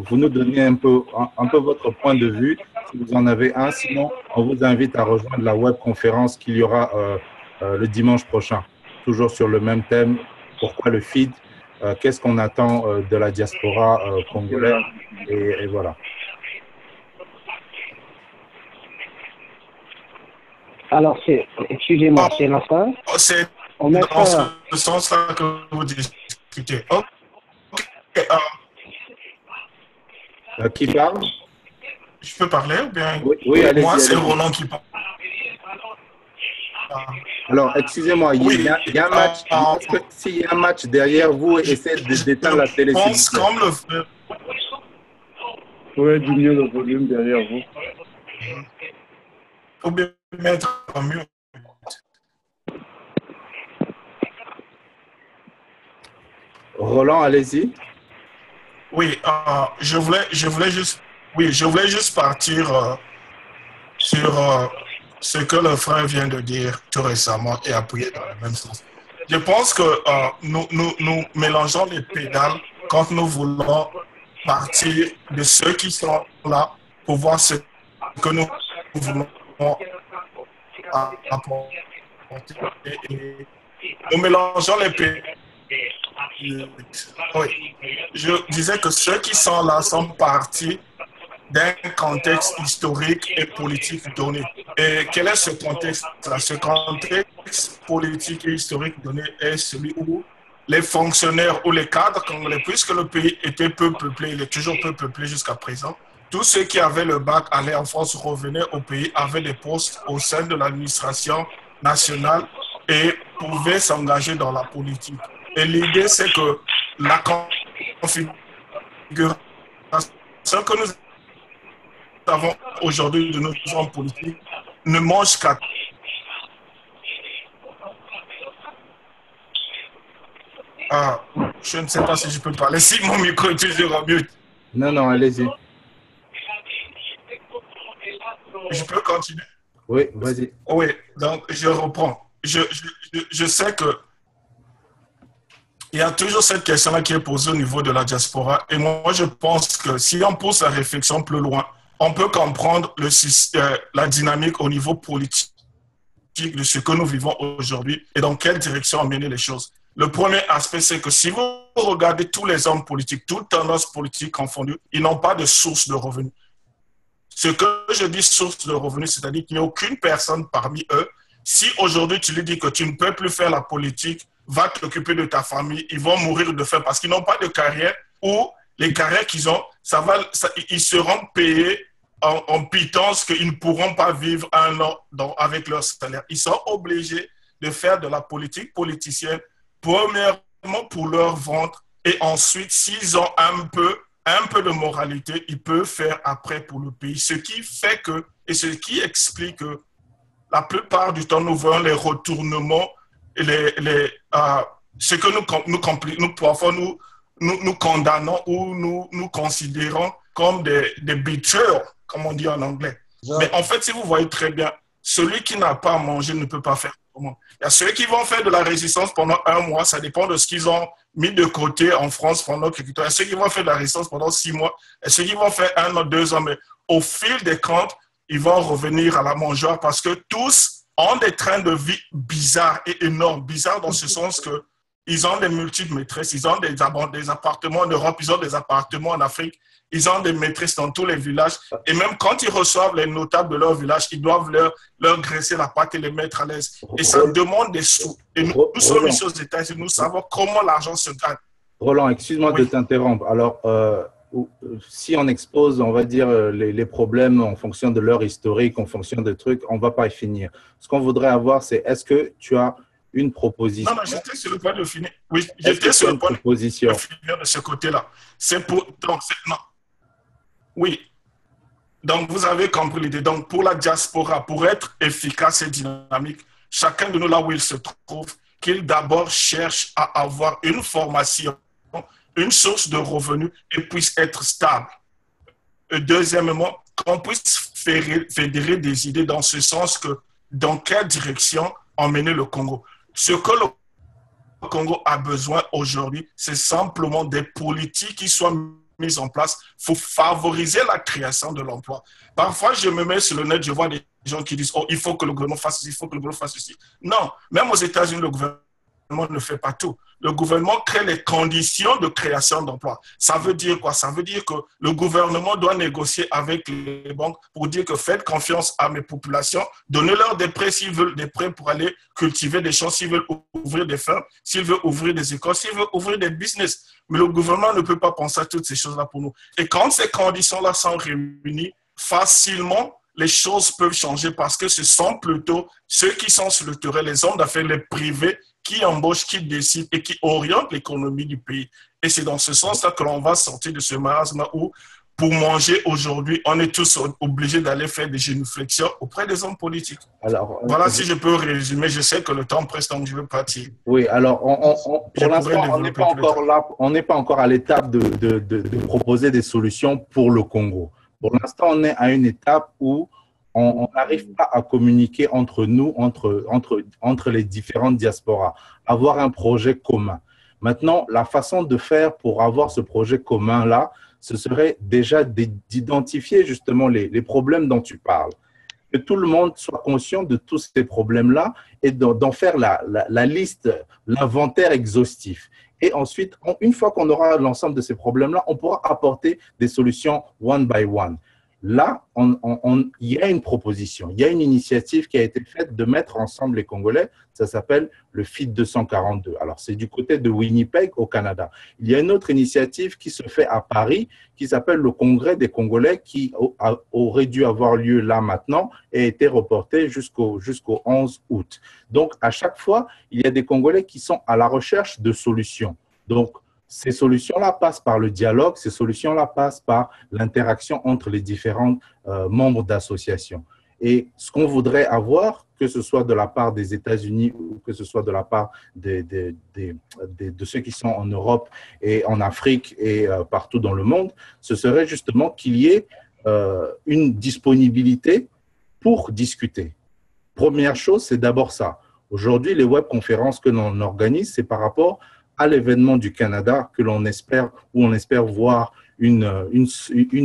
vous nous donniez un peu votre point de vue, si vous en avez un. Sinon, on vous invite à rejoindre la webconférence qu'il y aura le dimanche prochain, toujours sur le même thème. Pourquoi le feed? Qu'est-ce qu'on attend de la diaspora congolaise? Et voilà. Alors, excusez-moi, c'est la fin. C'est dans ce sens-là que vous discutez. Okay. Qui parle? Je peux parler ou bien? Oui, allez-y. Moi, c'est Roland qui parle. Alors, excusez-moi, il y a un match. S'il y a un match derrière vous, essayez d'éteindre la télé. Je pense comme le fait. Vous pouvez diminuer le volume derrière vous. Ou bien mettre en mute. Roland, allez-y. Oui, je voulais juste partir sur ce que le frère vient de dire tout récemment et appuyer dans le même sens. Je pense que nous mélangeons les pédales quand nous voulons partir de ceux qui sont là pour voir ce que nous voulons apporter. Nous mélangeons les pédales. Oui. Je disais que ceux qui sont là sont partis d'un contexte historique et politique donné. Et quel est ce contexte-là? Ce contexte politique et historique donné est celui où les fonctionnaires ou les cadres congolais, puisque le pays était peu peuplé, il est toujours peu peuplé jusqu'à présent, tous ceux qui avaient le bac allaient en France, revenaient au pays, avaient des postes au sein de l'administration nationale et pouvaient s'engager dans la politique. Et l'idée, c'est que la configuration que nous avons aujourd'hui de nos hommes politiques ne mange qu'à... je ne sais pas si je peux parler. Si mon micro est toujours en mute. Non, allez-y. Je peux continuer? Oui, vas-y. Oui, donc je reprends. Je sais que il y a toujours cette question-là qui est posée au niveau de la diaspora. Et moi, je pense que si on pousse la réflexion plus loin, on peut comprendre la dynamique au niveau politique de ce que nous vivons aujourd'hui et dans quelle direction emmener les choses. Le premier aspect, c'est que si vous regardez tous les hommes politiques, toutes tendances politiques confondues, ils n'ont pas de source de revenus. Ce que je dis source de revenus, c'est-à-dire qu'il n'y a aucune personne parmi eux. Si aujourd'hui tu lui dis que tu ne peux plus faire la politique, va t'occuper de ta famille, ils vont mourir de faim parce qu'ils n'ont pas de carrière ou les carrières qu'ils ont, ils seront payés en pitance qu'ils ne pourront pas vivre un an avec leur salaire. Ils sont obligés de faire de la politique politicienne, premièrement pour leur ventre, et ensuite, s'ils ont un peu de moralité, ils peuvent faire après pour le pays. Ce qui fait que, et ce qui explique que la plupart du temps, nous voyons les retournements, et ce que nous condamnons ou nous considérons comme des betrayals, comme on dit en anglais. Mais en fait, si vous voyez très bien, celui qui n'a pas à manger ne peut pas faire comment. Il y a ceux qui vont faire de la résistance pendant 1 mois, ça dépend de ce qu'ils ont mis de côté en France pendant quelques temps. Il y a ceux qui vont faire de la résistance pendant 6 mois, et ceux qui vont faire 1 an, 2 ans, mais au fil des comptes, ils vont revenir à la mangeoire parce que tous ont des trains de vie bizarres et énormes. Bizarres dans ce sens que ils ont des multiples maîtresses, ils ont des appartements en Europe, ils ont des appartements en Afrique, ils ont des maîtresses dans tous les villages. Et même quand ils reçoivent les notables de leur village, ils doivent leur graisser la patte et les mettre à l'aise. Et ça demande des sous. Et nous sommes ici aux États-Unis, nous savons comment l'argent se gagne. Roland, excuse-moi de t'interrompre. Alors, si on expose, on va dire, les problèmes en fonction de leur historique, en fonction des trucs, on ne va pas y finir. Ce qu'on voudrait avoir, c'est est-ce que tu as une proposition? Non, j'étais sur le point de finir. Oui, j'étais sur le point de finir de ce côté-là. Non. Oui. Donc, vous avez compris l'idée. Donc, pour la diaspora, pour être efficace et dynamique, chacun de nous, là où il se trouve, qu'il d'abord cherche à avoir une formation, une source de revenus et puisse être stable. Et deuxièmement, qu'on puisse fédérer des idées dans ce sens que dans quelle direction emmener le Congo. Ce que le Congo a besoin aujourd'hui, c'est simplement des politiques qui soient mises en place pour favoriser la création de l'emploi. Parfois, je me mets sur le net, je vois des gens qui disent « Oh, il faut que le gouvernement fasse ceci, il faut que le gouvernement fasse ceci. » Non, même aux États-Unis, le gouvernement ne fait pas tout. Le gouvernement crée les conditions de création d'emplois. Ça veut dire quoi? Ça veut dire que le gouvernement doit négocier avec les banques pour dire que faites confiance à mes populations, donnez-leur des prêts s'ils veulent des prêts pour aller cultiver des champs, s'ils veulent ouvrir des fermes, s'ils veulent ouvrir des écoles, s'ils veulent ouvrir des business. Mais le gouvernement ne peut pas penser à toutes ces choses-là pour nous. Et quand ces conditions-là sont réunies, facilement, les choses peuvent changer parce que ce sont plutôt ceux qui sont sur le terrain, les hommes d'affaires, les privés, qui embauchent, qui décident et qui orientent l'économie du pays. Et c'est dans ce sens-là que l'on va sortir de ce marasme où, pour manger aujourd'hui, on est tous obligés d'aller faire des génuflexions auprès des hommes politiques. Alors, voilà si je peux résumer. Je sais que le temps presse, donc je veux partir. Oui, alors, pour l'instant, on n'est pas encore à l'étape de proposer des solutions pour le Congo. Pour l'instant, on est à une étape où on n'arrive pas à communiquer entre nous, entre les différentes diasporas, avoir un projet commun. Maintenant, la façon de faire pour avoir ce projet commun-là, ce serait déjà d'identifier justement les problèmes dont tu parles. Que tout le monde soit conscient de tous ces problèmes-là et d'en faire la liste, l'inventaire exhaustif. Et ensuite, une fois qu'on aura l'ensemble de ces problèmes-là, on pourra apporter des solutions one by one. Là, il y a une proposition, il y a une initiative qui a été faite de mettre ensemble les Congolais. Ça s'appelle le FIT 242. Alors, c'est du côté de Winnipeg, au Canada. Il y a une autre initiative qui se fait à Paris, qui s'appelle le Congrès des Congolais, qui aurait dû avoir lieu là maintenant et a été reporté jusqu'au 11 août. Donc, à chaque fois, il y a des Congolais qui sont à la recherche de solutions. Donc, ces solutions-là passent par le dialogue, ces solutions-là passent par l'interaction entre les différents membres d'associations. Et ce qu'on voudrait avoir, que ce soit de la part des États-Unis ou que ce soit de la part de ceux qui sont en Europe et en Afrique et partout dans le monde, ce serait justement qu'il y ait une disponibilité pour discuter. Première chose, c'est d'abord ça. Aujourd'hui, les webconférences que l'on organise, c'est par rapport à l'événement du Canada que l'on espère, où on espère voir une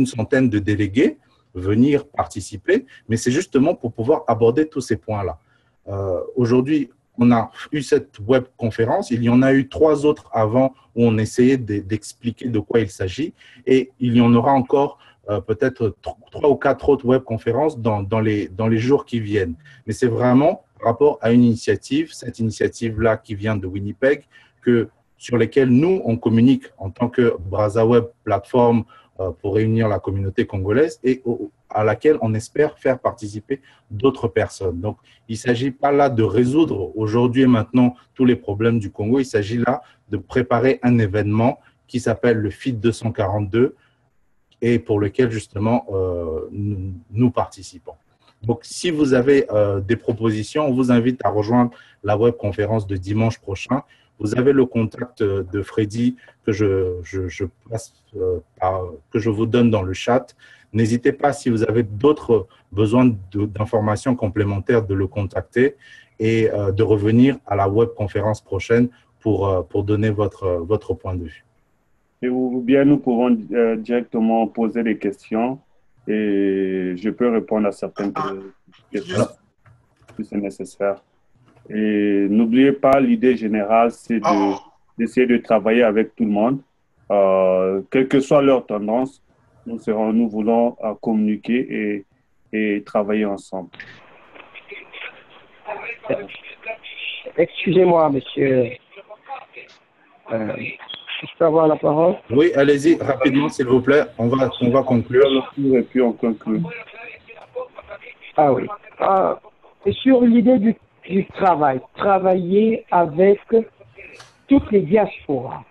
centaine de délégués venir participer, mais c'est justement pour pouvoir aborder tous ces points-là. Aujourd'hui, on a eu cette web conférence. Il y en a eu 3 autres avant où on essayait d'expliquer de quoi il s'agit. Et il y en aura encore peut-être 3 ou 4 autres web conférences dans les jours qui viennent. Mais c'est vraiment par rapport à une initiative, cette initiative-là qui vient de Winnipeg, sur lesquelles nous, on communique en tant que BrazaWeb plateforme pour réunir la communauté congolaise et à laquelle on espère faire participer d'autres personnes. Donc, il ne s'agit pas là de résoudre aujourd'hui et maintenant tous les problèmes du Congo. Il s'agit là de préparer un événement qui s'appelle le FIT 242 et pour lequel, justement, nous participons. Donc, si vous avez des propositions, on vous invite à rejoindre la webconférence de dimanche prochain. Vous avez le contact de Freddy que je vous donne dans le chat. N'hésitez pas, si vous avez d'autres besoins d'informations complémentaires, de le contacter et de revenir à la webconférence prochaine pour donner votre point de vue. Ou bien nous pouvons directement poser des questions et je peux répondre à certaines questions si c'est nécessaire. Et n'oubliez pas, l'idée générale, c'est d'essayer de travailler avec tout le monde. Quelle que soit leur tendance, nous voulons communiquer et travailler ensemble. Excusez-moi, monsieur. Je peux avoir la parole? Oui, allez-y, rapidement, s'il vous plaît. On va conclure. Et puis on conclut. Ah oui. Et sur l'idée du travail, travailler avec toutes les diasporas.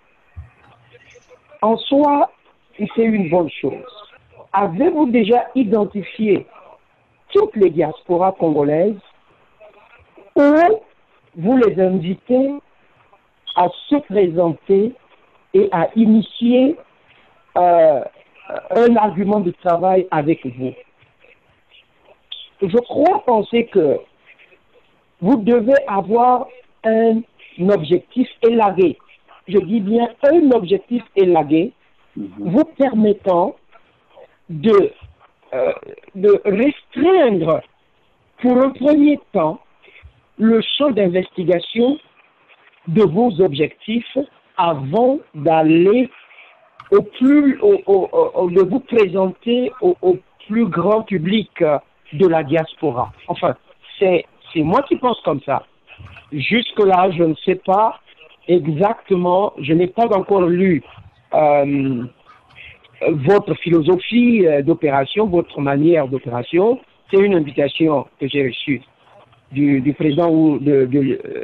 En soi, c'est une bonne chose. Avez-vous déjà identifié toutes les diasporas congolaises ou vous les invitez à se présenter et à initier un argument de travail avec vous? Je crois penser que vous devez avoir un objectif élagué. Je dis bien un objectif élagué, vous permettant de restreindre pour un premier temps le champ d'investigation de vos objectifs avant d'aller de vous présenter au plus grand public de la diaspora. Enfin, c'est moi qui pense comme ça. Jusque-là, je ne sais pas exactement, je n'ai pas encore lu votre philosophie d'opération, votre manière d'opération. C'est une invitation que j'ai reçue du président ou de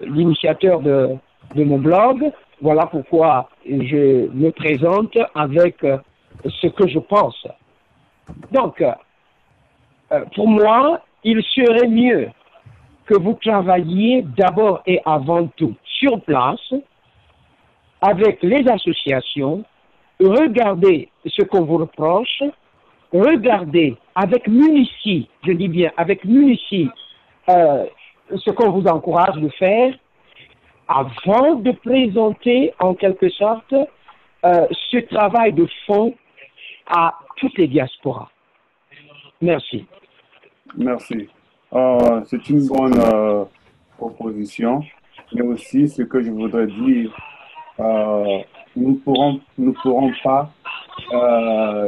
l'initiateur de mon blog. Voilà pourquoi je me présente avec ce que je pense. Donc, pour moi, il serait mieux que vous travailliez d'abord et avant tout sur place avec les associations, regardez ce qu'on vous reproche, regardez avec munici, je dis bien avec munici, ce qu'on vous encourage de faire avant de présenter en quelque sorte ce travail de fond à toutes les diasporas. Merci. Merci. C'est une bonne proposition, mais aussi ce que je voudrais dire, nous pourrons pas,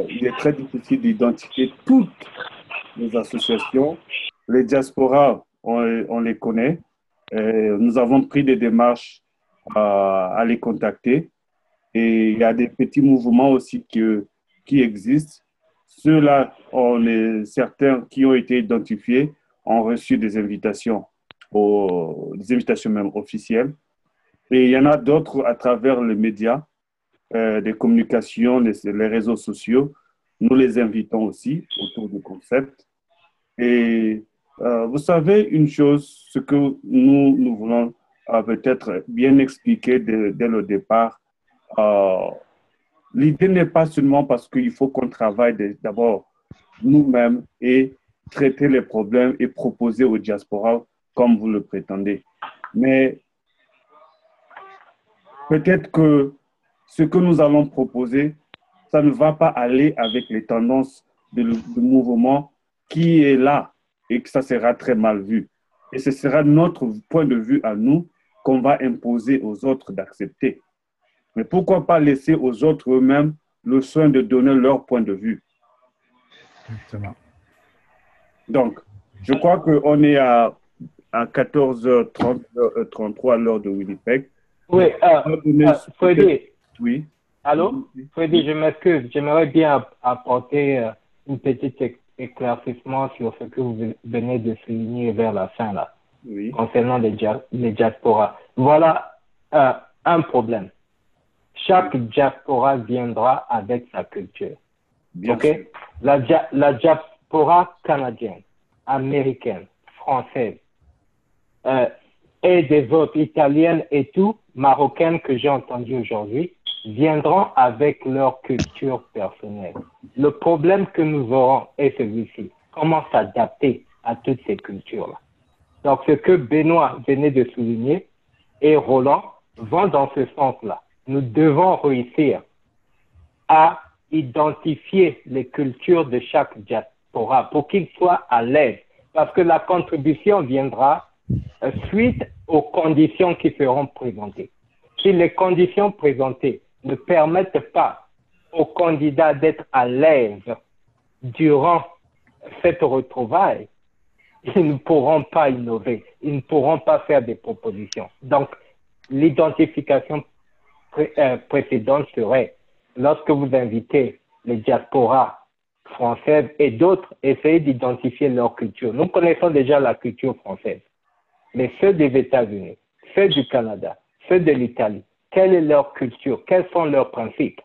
il est très difficile d'identifier toutes les associations. Les diasporas, on les connaît. Nous avons pris des démarches à les contacter et il y a des petits mouvements aussi qui existent. Ceux-là, certains qui ont été identifiés ont reçu des invitations même officielles. Et il y en a d'autres à travers les médias, des communications, les réseaux sociaux. Nous les invitons aussi autour du concept. Et vous savez une chose, ce que nous voulons peut-être bien expliquer dès le départ. L'idée n'est pas seulement parce qu'il faut qu'on travaille d'abord nous-mêmes et traiter les problèmes et proposer aux diasporas comme vous le prétendez. Mais peut-être que ce que nous allons proposer, ça ne va pas aller avec les tendances du mouvement qui est là et que ça sera très mal vu. Et ce sera notre point de vue à nous qu'on va imposer aux autres d'accepter. Mais pourquoi pas laisser aux autres eux-mêmes le soin de donner leur point de vue? Exactement. Donc, je crois qu'on est à 14h30, 33 à l'heure de Winnipeg. Oui, Freddy. Oui. Allô? Freddy, je m'excuse. J'aimerais bien apporter une petite éclaircissement sur ce que vous venez de souligner vers la fin, là, oui, concernant les diasporas. Voilà un problème. Chaque diaspora viendra avec sa culture. Bien sûr. La diaspora canadienne, américaine, française, et des autres, italiennes et tout, marocaines que j'ai entendues aujourd'hui, viendront avec leur culture personnelle. Le problème que nous aurons est celui-ci. Comment s'adapter à toutes ces cultures-là? Donc, ce que Benoît venait de souligner et Roland vont dans ce sens-là. Nous devons réussir à identifier les cultures de chaque diaspora pour qu'ils soient à l'aise. Parce que la contribution viendra suite aux conditions qui seront présentées. Si les conditions présentées ne permettent pas aux candidats d'être à l'aise durant cette retrouvaille, ils ne pourront pas innover, ils ne pourront pas faire des propositions. Donc, l'identification précédente serait, lorsque vous invitez les diasporas françaises et d'autres, essayez d'identifier leur culture. Nous connaissons déjà la culture française, mais ceux des États-Unis, ceux du Canada, ceux de l'Italie, quelle est leur culture, quels sont leurs principes,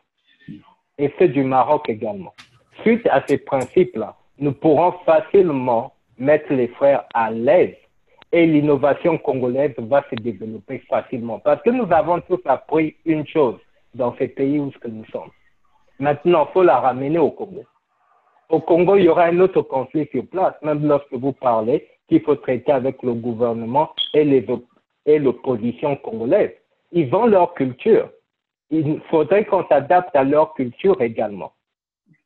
et ceux du Maroc également. Suite à ces principes-là, nous pourrons facilement mettre les frères à l'aise et l'innovation congolaise va se développer facilement. Parce que nous avons tous appris une chose dans ces pays où nous sommes. Maintenant, il faut la ramener au Congo. Au Congo, il y aura un autre conflit sur place, même lorsque vous parlez qu'il faut traiter avec le gouvernement et l'opposition congolaise. Ils ont leur culture. Il faudrait qu'on s'adapte à leur culture également.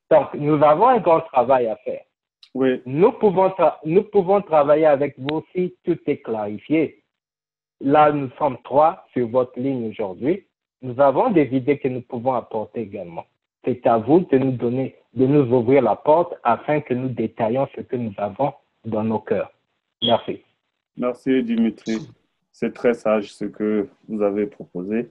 Donc, nous avons un grand travail à faire. Oui. Nous pouvons travailler avec vous si tout est clarifié. Là, nous sommes 3 sur votre ligne aujourd'hui. Nous avons des idées que nous pouvons apporter également. C'est à vous de nous ouvrir la porte afin que nous détaillions ce que nous avons dans nos cœurs. Merci. Merci, Dimitri. C'est très sage ce que vous avez proposé.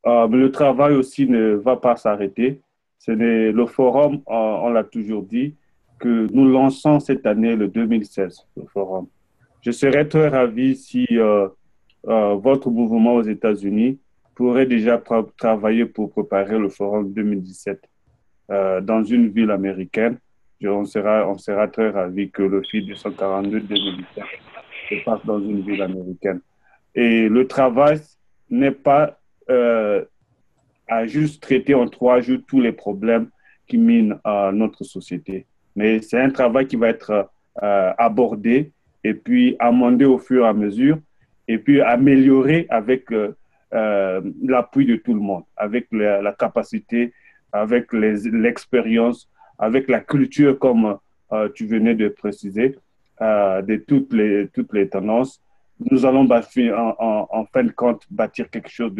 Mais le travail aussi ne va pas s'arrêter. Le forum, on l'a toujours dit, que nous lançons cette année le 2016, le forum. Je serais très ravi si votre mouvement aux États-Unis pourrait déjà travailler pour préparer le forum 2017 dans une ville américaine. On sera très ravi que le FID 242 2017 se passe dans une ville américaine. Et le travail n'est pas à juste traiter en 3 jours tous les problèmes qui minent notre société. Mais c'est un travail qui va être abordé et puis amendé au fur et à mesure et puis amélioré avec l'appui de tout le monde, avec la capacité, avec l'expérience, avec la culture, comme tu venais de préciser, de toutes les tendances. Nous allons en fin de compte bâtir quelque chose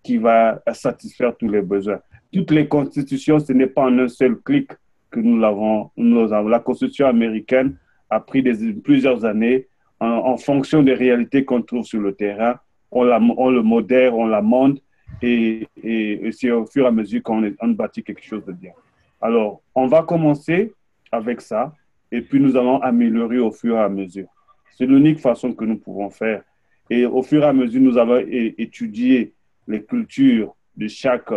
qui va satisfaire tous les besoins. Toutes les constitutions, ce n'est pas en un seul clic que nous l'avons. La constitution américaine a pris plusieurs années en fonction des réalités qu'on trouve sur le terrain. On le modère, on l'amende et c'est au fur et à mesure qu'on bâtit quelque chose de bien. Alors, on va commencer avec ça et puis nous allons améliorer au fur et à mesure. C'est l'unique façon que nous pouvons faire. Et au fur et à mesure, nous allons étudier les cultures de chaque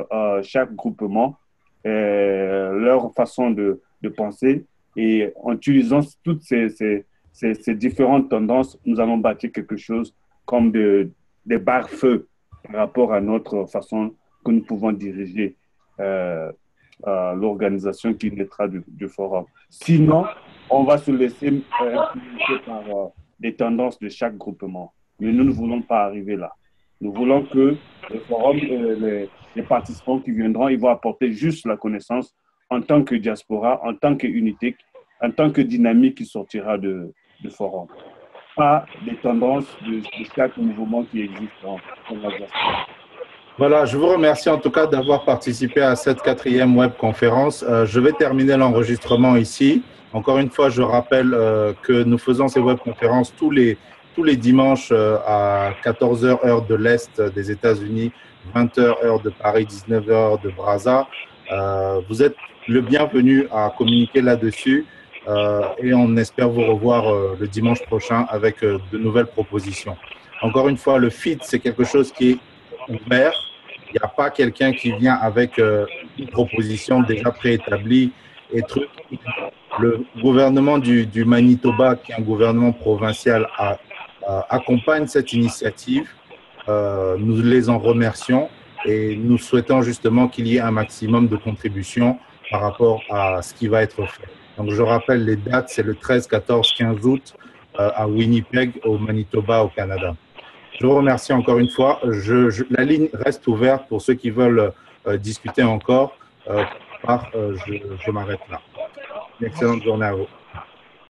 groupement, leur façon de penser. Et en utilisant toutes ces différentes tendances, nous allons bâtir quelque chose comme des barres-feux par rapport à notre façon que nous pouvons diriger l'organisation qui naîtra du forum. Sinon, on va se laisser influencer par des tendances de chaque groupement. Mais nous ne voulons pas arriver là. Nous voulons que le forum, les participants qui viendront, ils vont apporter juste la connaissance en tant que diaspora, en tant qu'unité, en tant que dynamique qui sortira du forum. pas les tendances de chaque mouvement qui existe en Afrique. Voilà, je vous remercie en tout cas d'avoir participé à cette 4e webconférence. Je vais terminer l'enregistrement ici. Encore une fois, je rappelle que nous faisons ces webconférences tous les dimanches à 14h heure de l'Est des États-Unis, 20h heure de Paris, 19h heure de Brazza. Vous êtes le bienvenu à communiquer là-dessus et on espère vous revoir le dimanche prochain avec de nouvelles propositions. Encore une fois, le feed, c'est quelque chose qui est ouvert. Il n'y a pas quelqu'un qui vient avec une proposition déjà préétablie et truc. Le gouvernement du Manitoba, qui est un gouvernement provincial, accompagne cette initiative. Nous les en remercions et nous souhaitons justement qu'il y ait un maximum de contributions par rapport à ce qui va être fait. Donc, je rappelle les dates, c'est le 13, 14, 15 août à Winnipeg, au Manitoba, au Canada. Je vous remercie encore une fois. La ligne reste ouverte pour ceux qui veulent discuter encore. Je m'arrête là. Une excellente journée à vous.